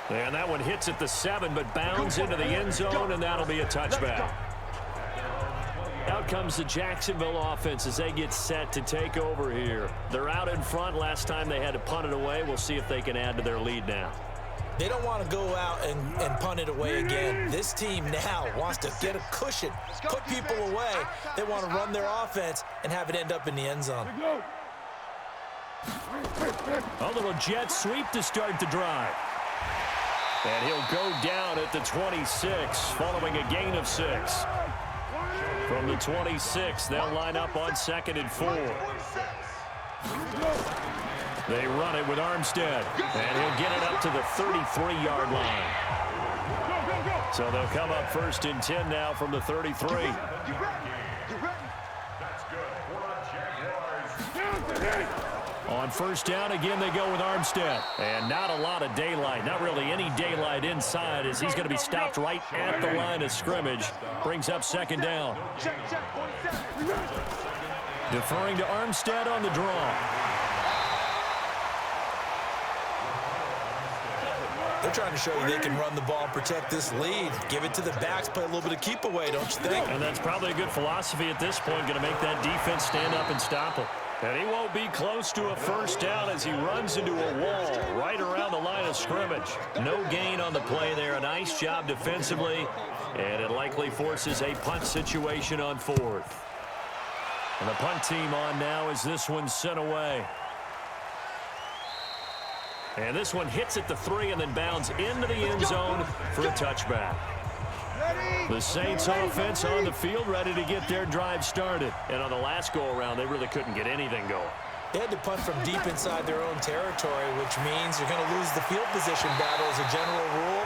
And that one hits at the 7, but bounds into the end zone, and that'll be a touchback. Out comes the Jacksonville offense as they get set to take over here. They're out in front. Last time they had to punt it away. We'll see if they can add to their lead now. They don't want to go out and punt it away again. This team now wants to get a cushion, put people away. They want to run their offense and have it end up in the end zone. A little jet sweep to start the drive. And he'll go down at the 26 following a gain of 6. From the 26, they'll line up on 2nd and 4. They run it with Armstead, and he'll get it up to the 33-yard line. So they'll come up 1st and 10 now from the 33. That's good for the Jaguars. On 1st down, again, they go with Armstead. And not a lot of daylight, not really any daylight inside, as he's going to be stopped right at the line of scrimmage. Brings up 2nd down. Deferring to Armstead on the draw. They're trying to show you they can run the ball and protect this lead. Give it to the backs, play a little bit of keep away, don't you think? And that's probably a good philosophy at this point, going to make that defense stand up and stop him. And he won't be close to a first down as he runs into a wall right around the line of scrimmage. No gain on the play there. A nice job defensively, and it likely forces a punt situation on 4th. And the punt team on now as this one's sent away. And this one hits at the 3 and then bounds into the end zone for a touchback. The Saints offense on the field, ready to get their drive started. And on the last go-around, they really couldn't get anything going. They had to punt from deep inside their own territory, which means you're going to lose the field position battle as a general rule.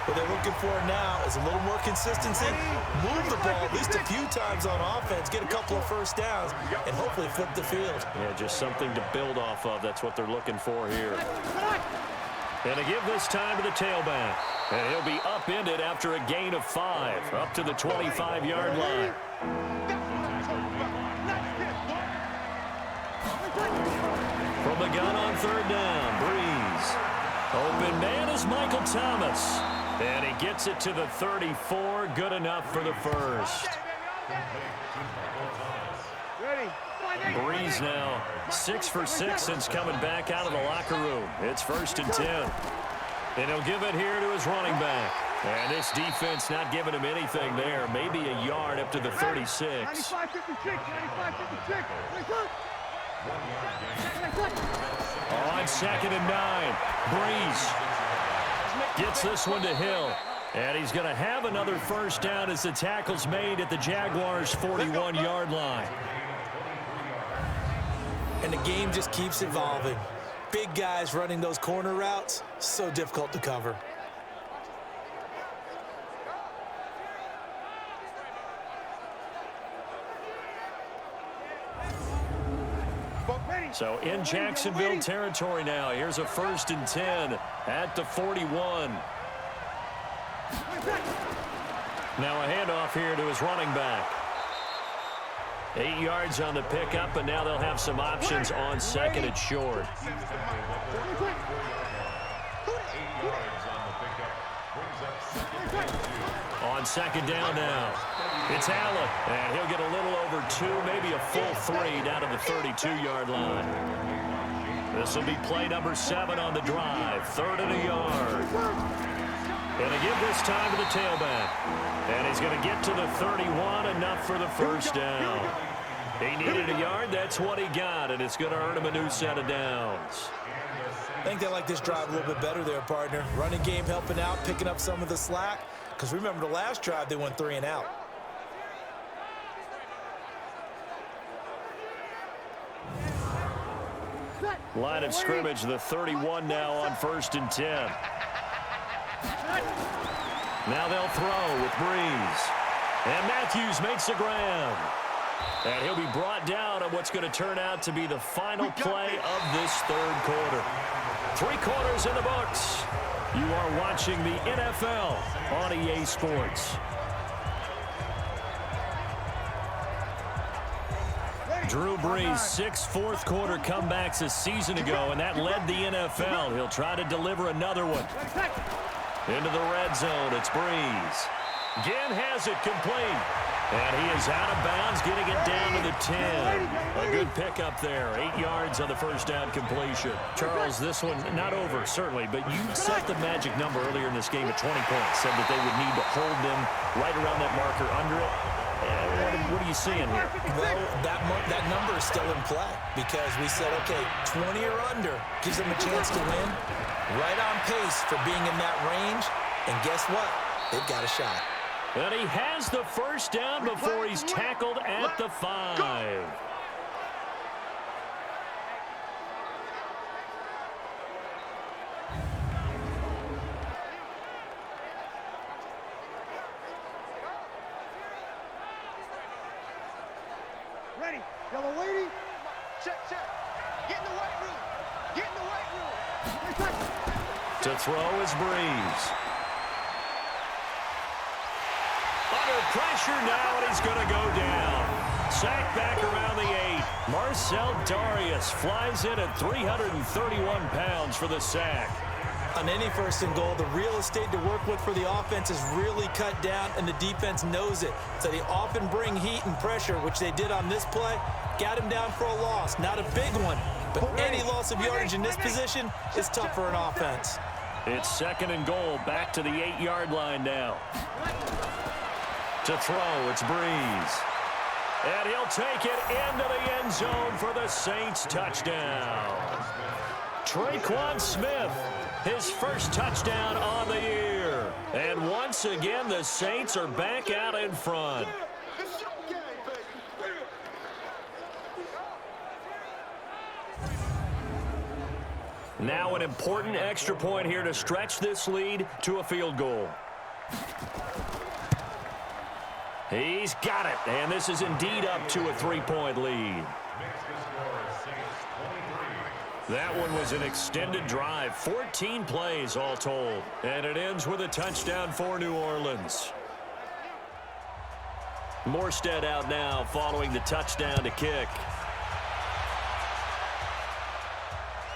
What they're looking for now is a little more consistency, move the ball at least a few times on offense, get a couple of first downs, and hopefully flip the field. Yeah, just something to build off of. That's what they're looking for here. And to give this time to the tailback. And he'll be upended after a gain of 5, up to the 25-yard line. From the gun on 3rd down, Brees. Open man is Michael Thomas. And he gets it to the 34, good enough for the first. Brees now 6 for 6 since coming back out of the locker room. It's 1st and 10. And he'll give it here to his running back. And this defense not giving him anything there. Maybe a yard up to the 36. On 2nd and 9, Brees gets this one to Hill. And he's going to have another first down as the tackle's made at the Jaguars' 41-yard line. And the game just keeps evolving. Big guys running those corner routes, so difficult to cover. So in Jacksonville territory now. Here's a 1st and 10 at the 41. Now a handoff here to his running back. 8 yards on the pickup, and now they'll have some options on second and short. On second down now, it's Allen, and he'll get a little over 2, maybe a full 3 down to the 32-yard line. This will be play number 7 on the drive, 3rd and a yard. And they give this time to the tailback. And he's going to get to the 31, enough for the first down. He needed a yard, that's what he got, and it's going to earn him a new set of downs. I think they like this drive a little bit better there, partner. Running game helping out, picking up some of the slack. Because remember the last drive, they went 3 and out. Line of scrimmage, the 31 now on 1st and 10. Now they'll throw with Breeze. And Matthews makes the ground. And he'll be brought down on what's going to turn out to be the final play of this 3rd quarter. 3 quarters in the books. You are watching the NFL on EA Sports. Drew Brees, 6 fourth-quarter comebacks a season ago, and that led the NFL. He'll try to deliver another one. Into the red zone, it's Brees. Again has it complete. And he is out of bounds, getting it down to the 10. A good pickup there. 8 yards on the first down completion. Charles, this one not over, certainly, but you set the magic number earlier in this game at 20 points. Said that they would need to hold them right around that marker under it. What are you seeing here? Well, that number is still in play because we said, okay, 20 or under gives them a chance to win. Right on pace for being in that range. And guess what? They've got a shot. And he has the first down before he's tackled at the 5. Ready. Yellow lady. Check. Get in the white room. Get in the white room. To throw is Breeze. Under pressure now, and he's going to go down. Sacked back around the 8. Marcel Darius flies in at 331 pounds for the sack. On any 1st and goal, the real estate to work with for the offense is really cut down, and the defense knows it. So they often bring heat and pressure, which they did on this play. Got him down for a loss. Not a big one, but any loss of yardage in this position is tough for an offense. It's 2nd and goal, back to the 8-yard line now. To throw, it's Breeze. And he'll take it into the end zone for the Saints touchdown. Traquan Smith, his first touchdown on the year. And once again, the Saints are back out in front. Now an important extra point here to stretch this lead to a field goal. He's got it, and this is indeed up to a 3-point lead. That one was an extended drive, 14 plays all told, and it ends with a touchdown for New Orleans. Morstead out now following the touchdown to kick.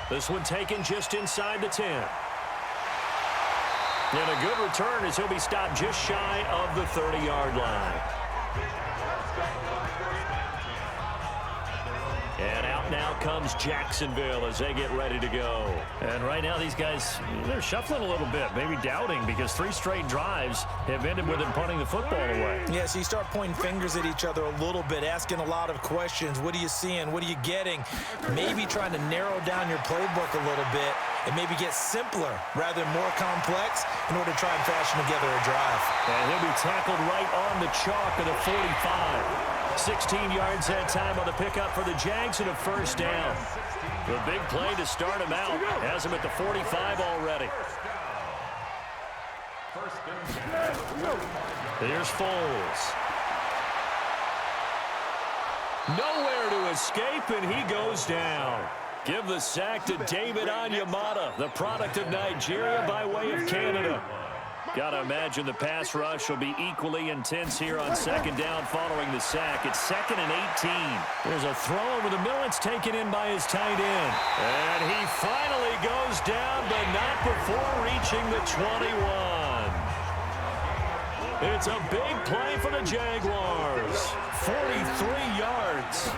This one taken just inside the 10. And a good return as he'll be stopped just shy of the 30-yard line. And out now comes Jacksonville as they get ready to go. And right now these guys, they're shuffling a little bit, maybe doubting, because 3 straight drives have ended with them punting the football away. Yeah, so you start pointing fingers at each other a little bit, asking a lot of questions. What are you seeing? What are you getting? Maybe trying to narrow down your playbook a little bit and maybe get simpler rather than more complex in order to try and fashion together a drive. And he'll be tackled right on the chalk of the 45. 16 yards that time on the pickup for the Jags and a first down. The big play to start him out. Has him at the 45 already. Here's Foles. Nowhere to escape, and he goes down. Give the sack to David Onyemata, the product of Nigeria by way of Canada. Got to imagine the pass rush will be equally intense here on second down following the sack. It's 2nd and 18. There's a throw over the middle. It's taken in by his tight end. And he finally goes down, but not before reaching the 21. It's a big play for the Jaguars. 43 yards.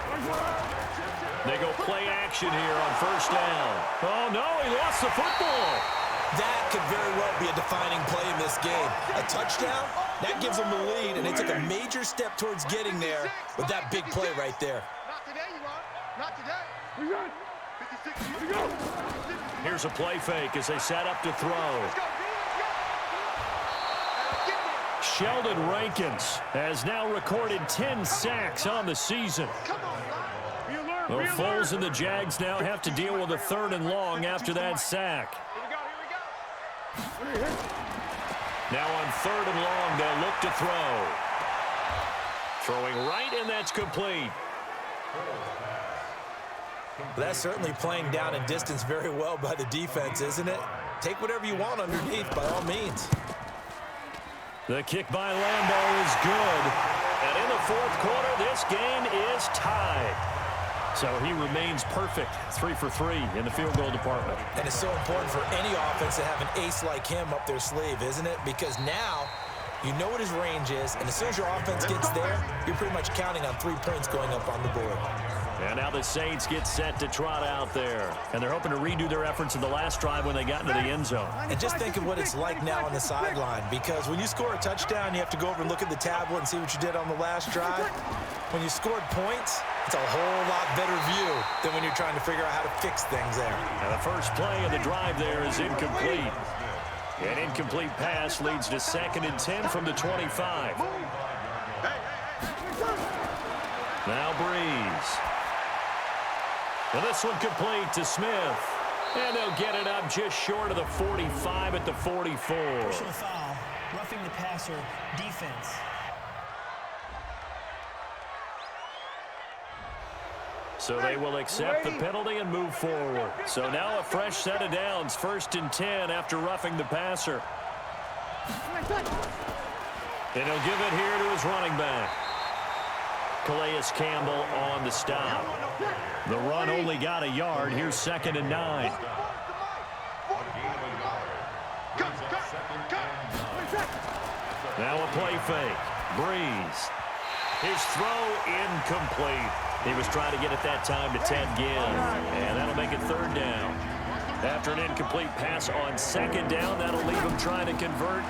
They go play action here on first down. Oh, no, he lost the football. That could very well be a defining play in this game. A touchdown, that gives them the lead, and they took a major step towards getting there with that big play right there. Not today, you are. Not today. 56. Here's a play fake as they set up to throw. Sheldon Rankins has now recorded 10 sacks on the season. The Foles and the Jags now have to deal with a 3rd and long after that sack. Now on 3rd and long, they'll look to throw. Throwing right, and that's complete. That's certainly playing down and distance very well by the defense, isn't it? Take whatever you want underneath, by all means. The kick by Lambeau is good. And in the 4th quarter, this game is tied. So he remains perfect, 3 for 3 in the field goal department. And it's so important for any offense to have an ace like him up their sleeve, isn't it? Because now you know what his range is, and as soon as your offense gets there, you're pretty much counting on 3 points going up on the board. And now the Saints get set to trot out there. And they're hoping to redo their efforts in the last drive when they got into the end zone. And just think of what it's like now on the sideline, because when you score a touchdown, you have to go over and look at the tablet and see what you did on the last drive. When you scored points, it's a whole lot better view than when you're trying to figure out how to fix things there. And the first play of the drive there is incomplete. An incomplete pass leads to 2nd and 10 from the 25. Now Breeze. And this one complete to Smith. And they'll get it up just short of the 45 at the 44. Personal foul, roughing the passer, defense. So they will accept the penalty and move forward. So now a fresh set of downs, 1st and 10 after roughing the passer. And he'll give it here to his running back. Calais Campbell on the stop. The run only got a yard. Here's 2nd and 9. Now a play fake. Breeze. His throw incomplete. He was trying to get it that time to Ted Ginn. And that'll make it 3rd down. After an incomplete pass on 2nd down, that'll leave him trying to convert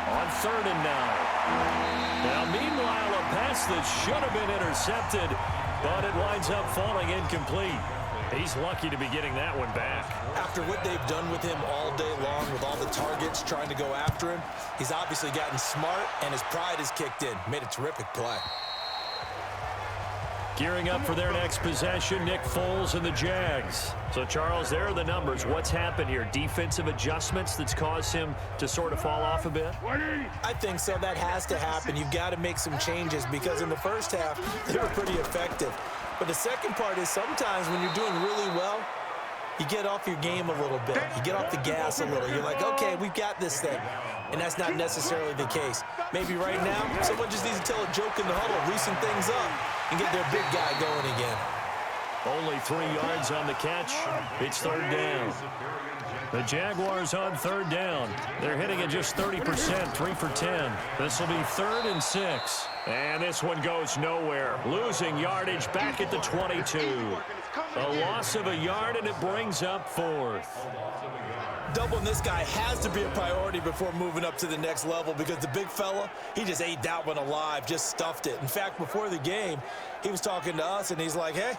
on 3rd and 9. Now, meanwhile, a pass that should have been intercepted, but it winds up falling incomplete. He's lucky to be getting that one back. After what they've done with him all day long with all the targets trying to go after him, he's obviously gotten smart, and his pride has kicked in. Made a terrific play. Gearing up for their next possession, Nick Foles and the Jags. So, Charles, there are the numbers. What's happened here? Defensive adjustments that's caused him to sort of fall off a bit? I think so. That has to happen. You've got to make some changes because in the first half, they were pretty effective. But the second part is sometimes when you're doing really well, you get off your game a little bit. You get off the gas a little. You're like, okay, we've got this thing. And that's not necessarily the case. Maybe right now, someone just needs to tell a joke in the huddle, loosen things up, and get their big guy going again. Only 3 yards on the catch. It's 3rd down. The Jaguars on 3rd down. They're hitting at just 30%, 3 for 10. This will be 3rd and 6. And this one goes nowhere. Losing yardage back at the 22. A loss of a yard, and it brings up 4th. Doubling this guy has to be a priority before moving up to the next level because the big fella, he just ate that one alive, just stuffed it. In fact, before the game, he was talking to us, and he's like, hey,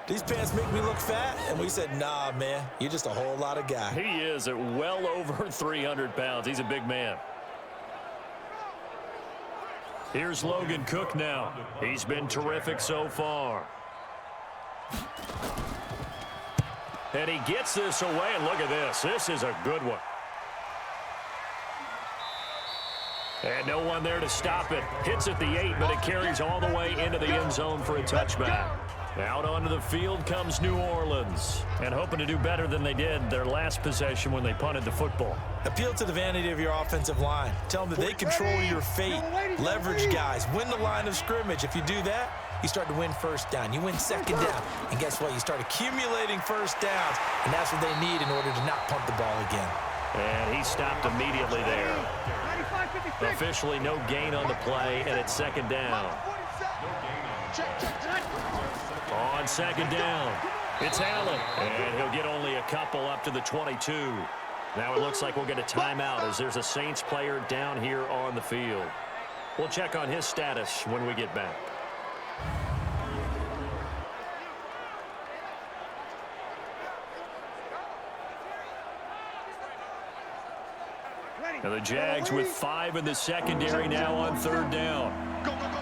these pants make me look fat? And we said, nah, man, you're just a whole lot of guy. He is at well over 300 pounds. He's a big man. Here's Logan Cook now. He's been terrific so far. And he gets this away, and look at this. This is a good one. And no one there to stop it. Hits at the 8, but it carries all the way into the end zone for a touchback. Out onto the field comes New Orleans. And hoping to do better than they did their last possession when they punted the football. Appeal to the vanity of your offensive line. Tell them that they control your fate. Leverage guys. Win the line of scrimmage. If you do that, you start to win first down. You win second down. And guess what? You start accumulating first downs. And that's what they need in order to not punt the ball again. And he stopped immediately there. Officially no gain on the play, and it's second down. On second down, it's Allen, and he'll get only a couple up to the 22. Now it looks like we'll get a timeout as there's a Saints player down here on the field. We'll check on his status when we get back. Now the Jags with 5 in the secondary now on third down. Go, go, go.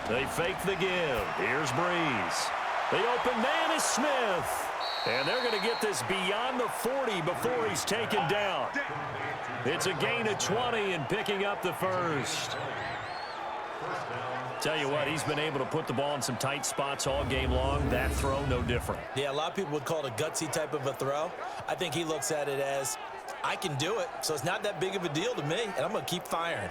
They fake the give. Here's Breeze. The open man is Smith. And they're going to get this beyond the 40 before he's taken down. It's a gain of 20 and picking up the first. Tell you what, he's been able to put the ball in some tight spots all game long. That throw, no different. Yeah, a lot of people would call it a gutsy type of a throw. I think he looks at it as, I can do it, so it's not that big of a deal to me, and I'm going to keep firing.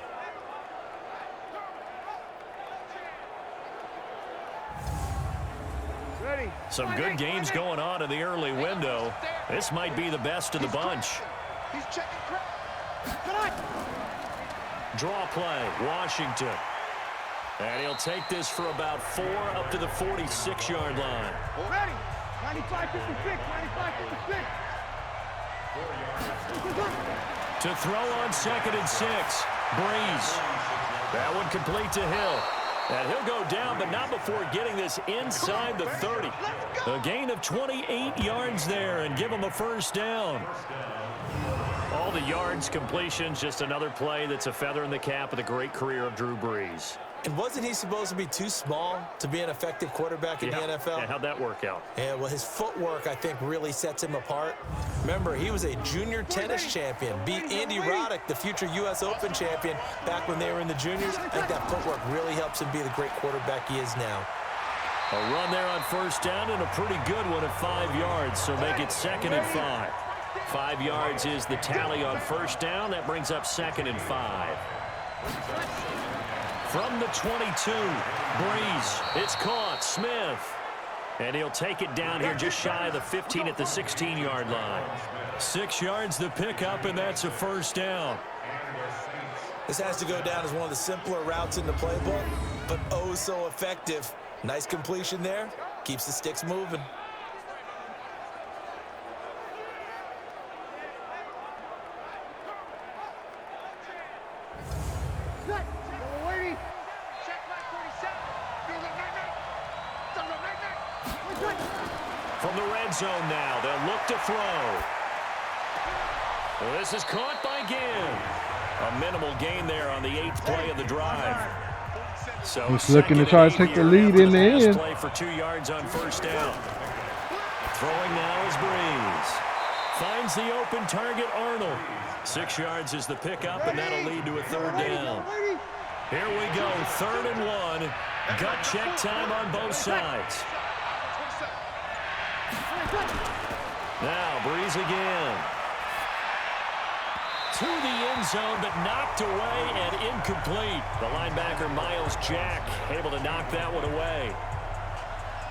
Some good games going on in the early window. This might be the best of the bunch. He's checking. Draw play, Washington. And he'll take this for about 4 up to the 46-yard line. Ready. 95, 56, 95, 56. To throw on 2nd and 6. Breeze. That one complete to Hill. And he'll go down, but not before getting this inside the 30. A gain of 28 yards there and give him a first down. All the yards, completions, just another play that's a feather in the cap of the great career of Drew Brees. And wasn't he supposed to be too small to be an effective quarterback in the NFL? Yeah, how'd that work out? Yeah, well, his footwork, I think, really sets him apart. Remember, he was a junior tennis champion, beat Andy Roddick, the future U.S. Open champion, back when they were in the juniors. I think that footwork really helps him be the great quarterback he is now. A run there on first down and a pretty good one at 5 yards, so make it 2nd and 5. 5 yards is the tally on first down. That brings up 2nd and 5. From the 22, Breeze. It's caught. Smith. And he'll take it down here just shy of the 15 at the 16-yard line. 6 yards the pickup, and that's a first down. This has to go down as one of the simpler routes in the playbook, but oh so effective. Nice completion there. Keeps the sticks moving. From the red zone now, they'll look to throw. Well, this is caught by Ginn. A minimal gain there on the 8th play of the drive. So he's looking to try to take the lead in the end. Play for 2 yards on first down. Throwing now is Breeze. Finds the open target, Arnold. 6 yards is the pickup, and that'll lead to a third down. Here we go, 3rd and 1. Gut check time on both sides. Now Breeze again. To the end zone, but knocked away and incomplete. The linebacker, Miles Jack, able to knock that one away.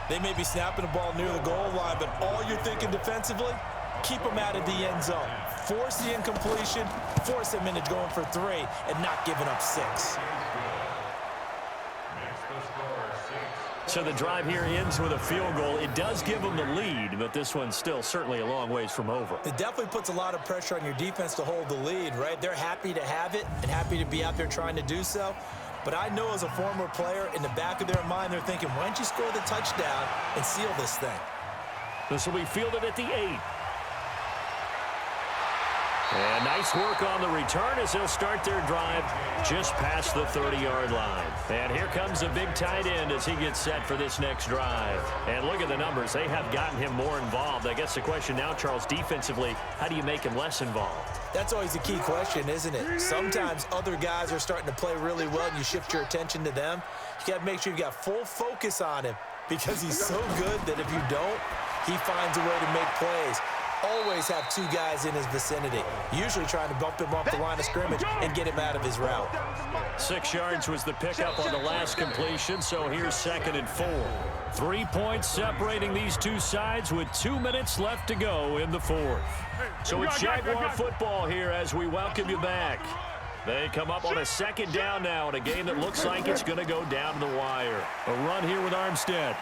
They may be snapping the ball near the goal line, but all you're thinking defensively, keep them out of the end zone. Force the incompletion, force them into going for 3, and not giving up 6. So the drive here ends with a field goal. It does give them the lead, but this one's still certainly a long ways from over. It definitely puts a lot of pressure on your defense to hold the lead, right? They're happy to have it and happy to be out there trying to do so. But I know as a former player, in the back of their mind, they're thinking, why don't you score the touchdown and seal this thing? This will be fielded at the 8. And nice work on the return as they'll start their drive just past the 30-yard line. And here comes a big tight end as he gets set for this next drive. And look at the numbers. They have gotten him more involved. I guess the question now, Charles, defensively, how do you make him less involved? That's always a key question, isn't it? Sometimes other guys are starting to play really well and you shift your attention to them. You got to make sure you got full focus on him because he's so good that if you don't, he finds a way to make plays. Always have two guys in his vicinity, usually trying to bump him off the line of scrimmage and get him out of his route. 6 yards was the pickup on the last completion, so here's 2nd and 4. 3 points separating these two sides with 2 minutes left to go in the 4th. So it's Jaguar football here as we welcome you back. They come up on a 2nd down now in a game that looks like it's going to go down to the wire. A run here with Armstead.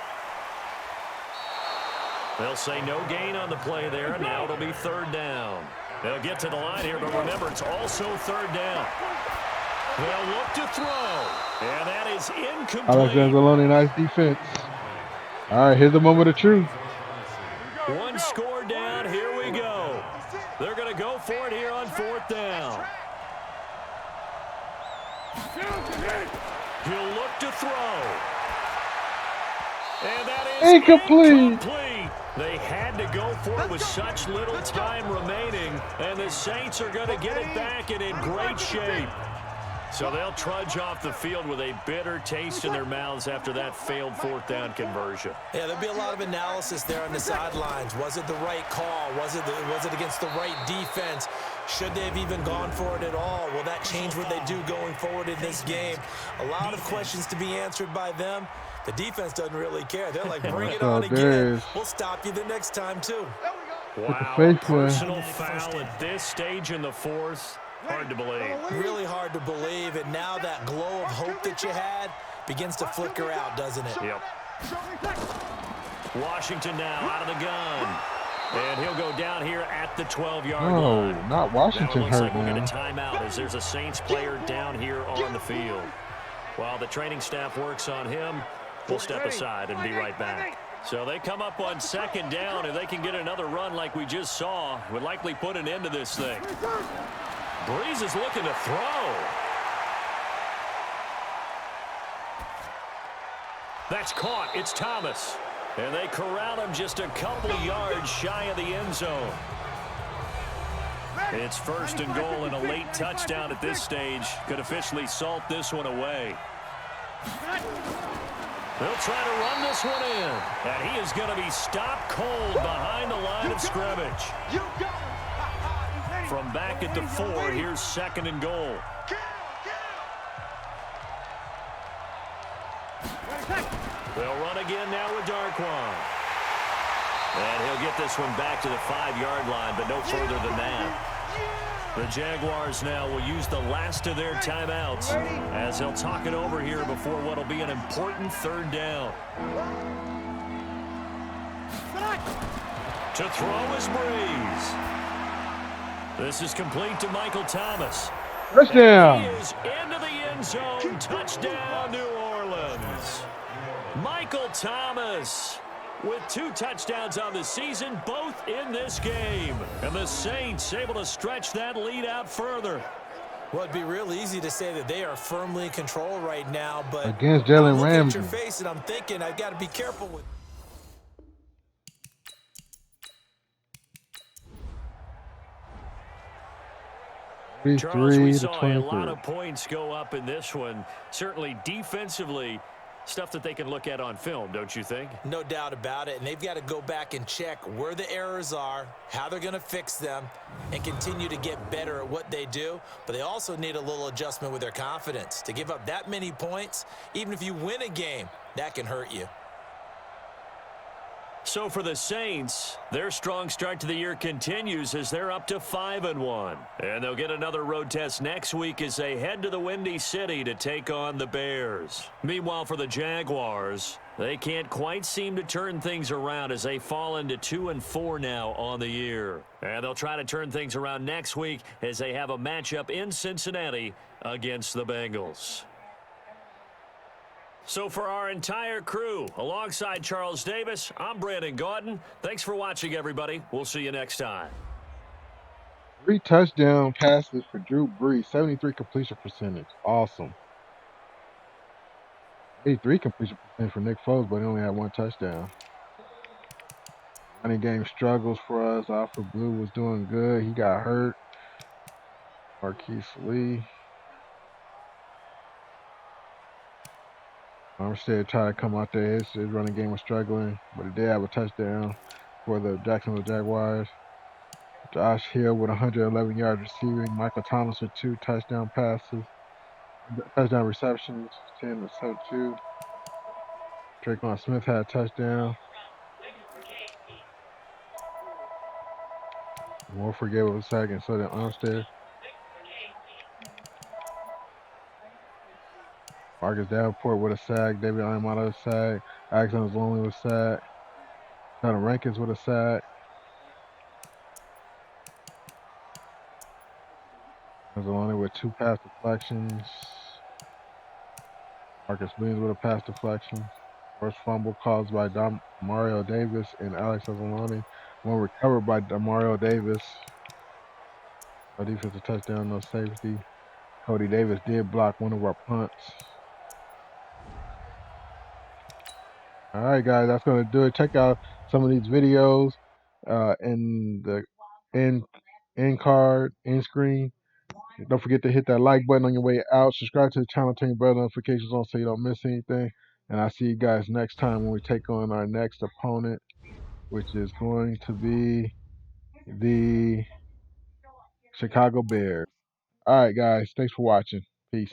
They'll say no gain on the play there, and now it'll be 3rd down. They'll get to the line here, but remember, it's also 3rd down. They'll look to throw, and that is incomplete. Alex Anzalone, nice defense. All right, here's the moment of truth. 1 score down, here we go. They're going to go for it here on 4th down. He'll look to throw. And that is incomplete. They had to go for it with such little time remaining, and the Saints are going to get it back and in great shape. So they'll trudge off the field with a bitter taste in their mouths after that failed 4th down conversion. Yeah, there'll be a lot of analysis there on the sidelines. Was it the right call? Was it against the right defense? Should they have even gone for it at all? Will that change what they do going forward in this game? A lot of questions to be answered by them. The defense doesn't really care. They're like, bring it on again. We'll stop you the next time, too. Wow, personal foul at this stage in the 4th. Hard to believe. Really hard to believe, and now that glow of hope that you had begins to flicker out, doesn't it? Yep. Washington now out of the gun. And he'll go down here at the 12-yard line. No, not Washington now it looks like hurt, we'll man. get a timeout as there's a Saints player down here on the field. While the training staff works on him, we'll step aside and be right back. So they come up on 2nd down. If they can get another run like we just saw, would likely put an end to this thing. Breeze is looking to throw. That's caught. It's Thomas. And they corral him just a couple yards shy of the end zone. It's 1st and goal and a late touchdown at this stage. Could officially salt this one away. They'll try to run this one in. And he is going to be stopped cold behind the line of scrimmage. From back at the 4, here's 2nd and goal. They'll run again now with Darquan. And he'll get this one back to the 5-yard line, but no further than that. The Jaguars now will use the last of their timeouts as they'll talk it over here before what will be an important 3rd down. To throw is Breeze. This is complete to Michael Thomas. Touchdown. He is into the end zone. Touchdown, New Orleans. Michael Thomas with 2 touchdowns on the season, both in this game. And the Saints able to stretch that lead out further. Well, it'd be real easy to say that they are firmly in control right now, but Against Jalen I'm looking at your Ramsey. face and I'm thinking I've got to be careful with. Charles, we 3 to saw a 23. lot of points go up in this one. Certainly defensively, stuff that they can look at on film, don't you think? No doubt about it, and they've got to go back and check where the errors are, how they're going to fix them, and continue to get better at what they do. But they also need a little adjustment with their confidence. To give up that many points, even if you win a game, that can hurt you. So for the Saints, their strong start to the year continues as they're up to 5-1. And they'll get another road test next week as they head to the Windy City to take on the Bears. Meanwhile, for the Jaguars, they can't quite seem to turn things around as they fall into 2-4 now on the year. And they'll try to turn things around next week as they have a matchup in Cincinnati against the Bengals. So for our entire crew, alongside Charles Davis, I'm Brandon Gaudin. Thanks for watching, everybody. We'll see you next time. 3 touchdown passes for Drew Brees, 73 completion percentage. Awesome. 83 completion percentage for Nick Foles, but he only had 1 touchdown. Running game struggles for us. Alfred Blue was doing good. He got hurt. Marquise Lee. Armstead tried to come out there. His running game was struggling, but he did have a touchdown for the Jacksonville Jaguars. Josh Hill with 111 yards receiving. Michael Thomas with 2 touchdown receptions, 10 to 72. Draquan Smith had a touchdown. Warford gave up a sack, and so did Armstead. Marcus Davenport with a sack. David Ayamata with a sack. Alexander Lonely with a sack. Jonathan Rankins with a sack. Mazzolani with 2 pass deflections. Marcus Williams with a pass deflection. First fumble caused by Mario Davis and Alex Mazzolani. One recovered by Mario Davis. No defensive touchdown, no safety. Cody Davis did block one of our punts. All right, guys, that's going to do it. Check out some of these videos in the end card, end screen. Don't forget to hit that like button on your way out. Subscribe to the channel, turn your bell notifications on so you don't miss anything. And I'll see you guys next time when we take on our next opponent, which is going to be the Chicago Bears. All right, guys, thanks for watching. Peace.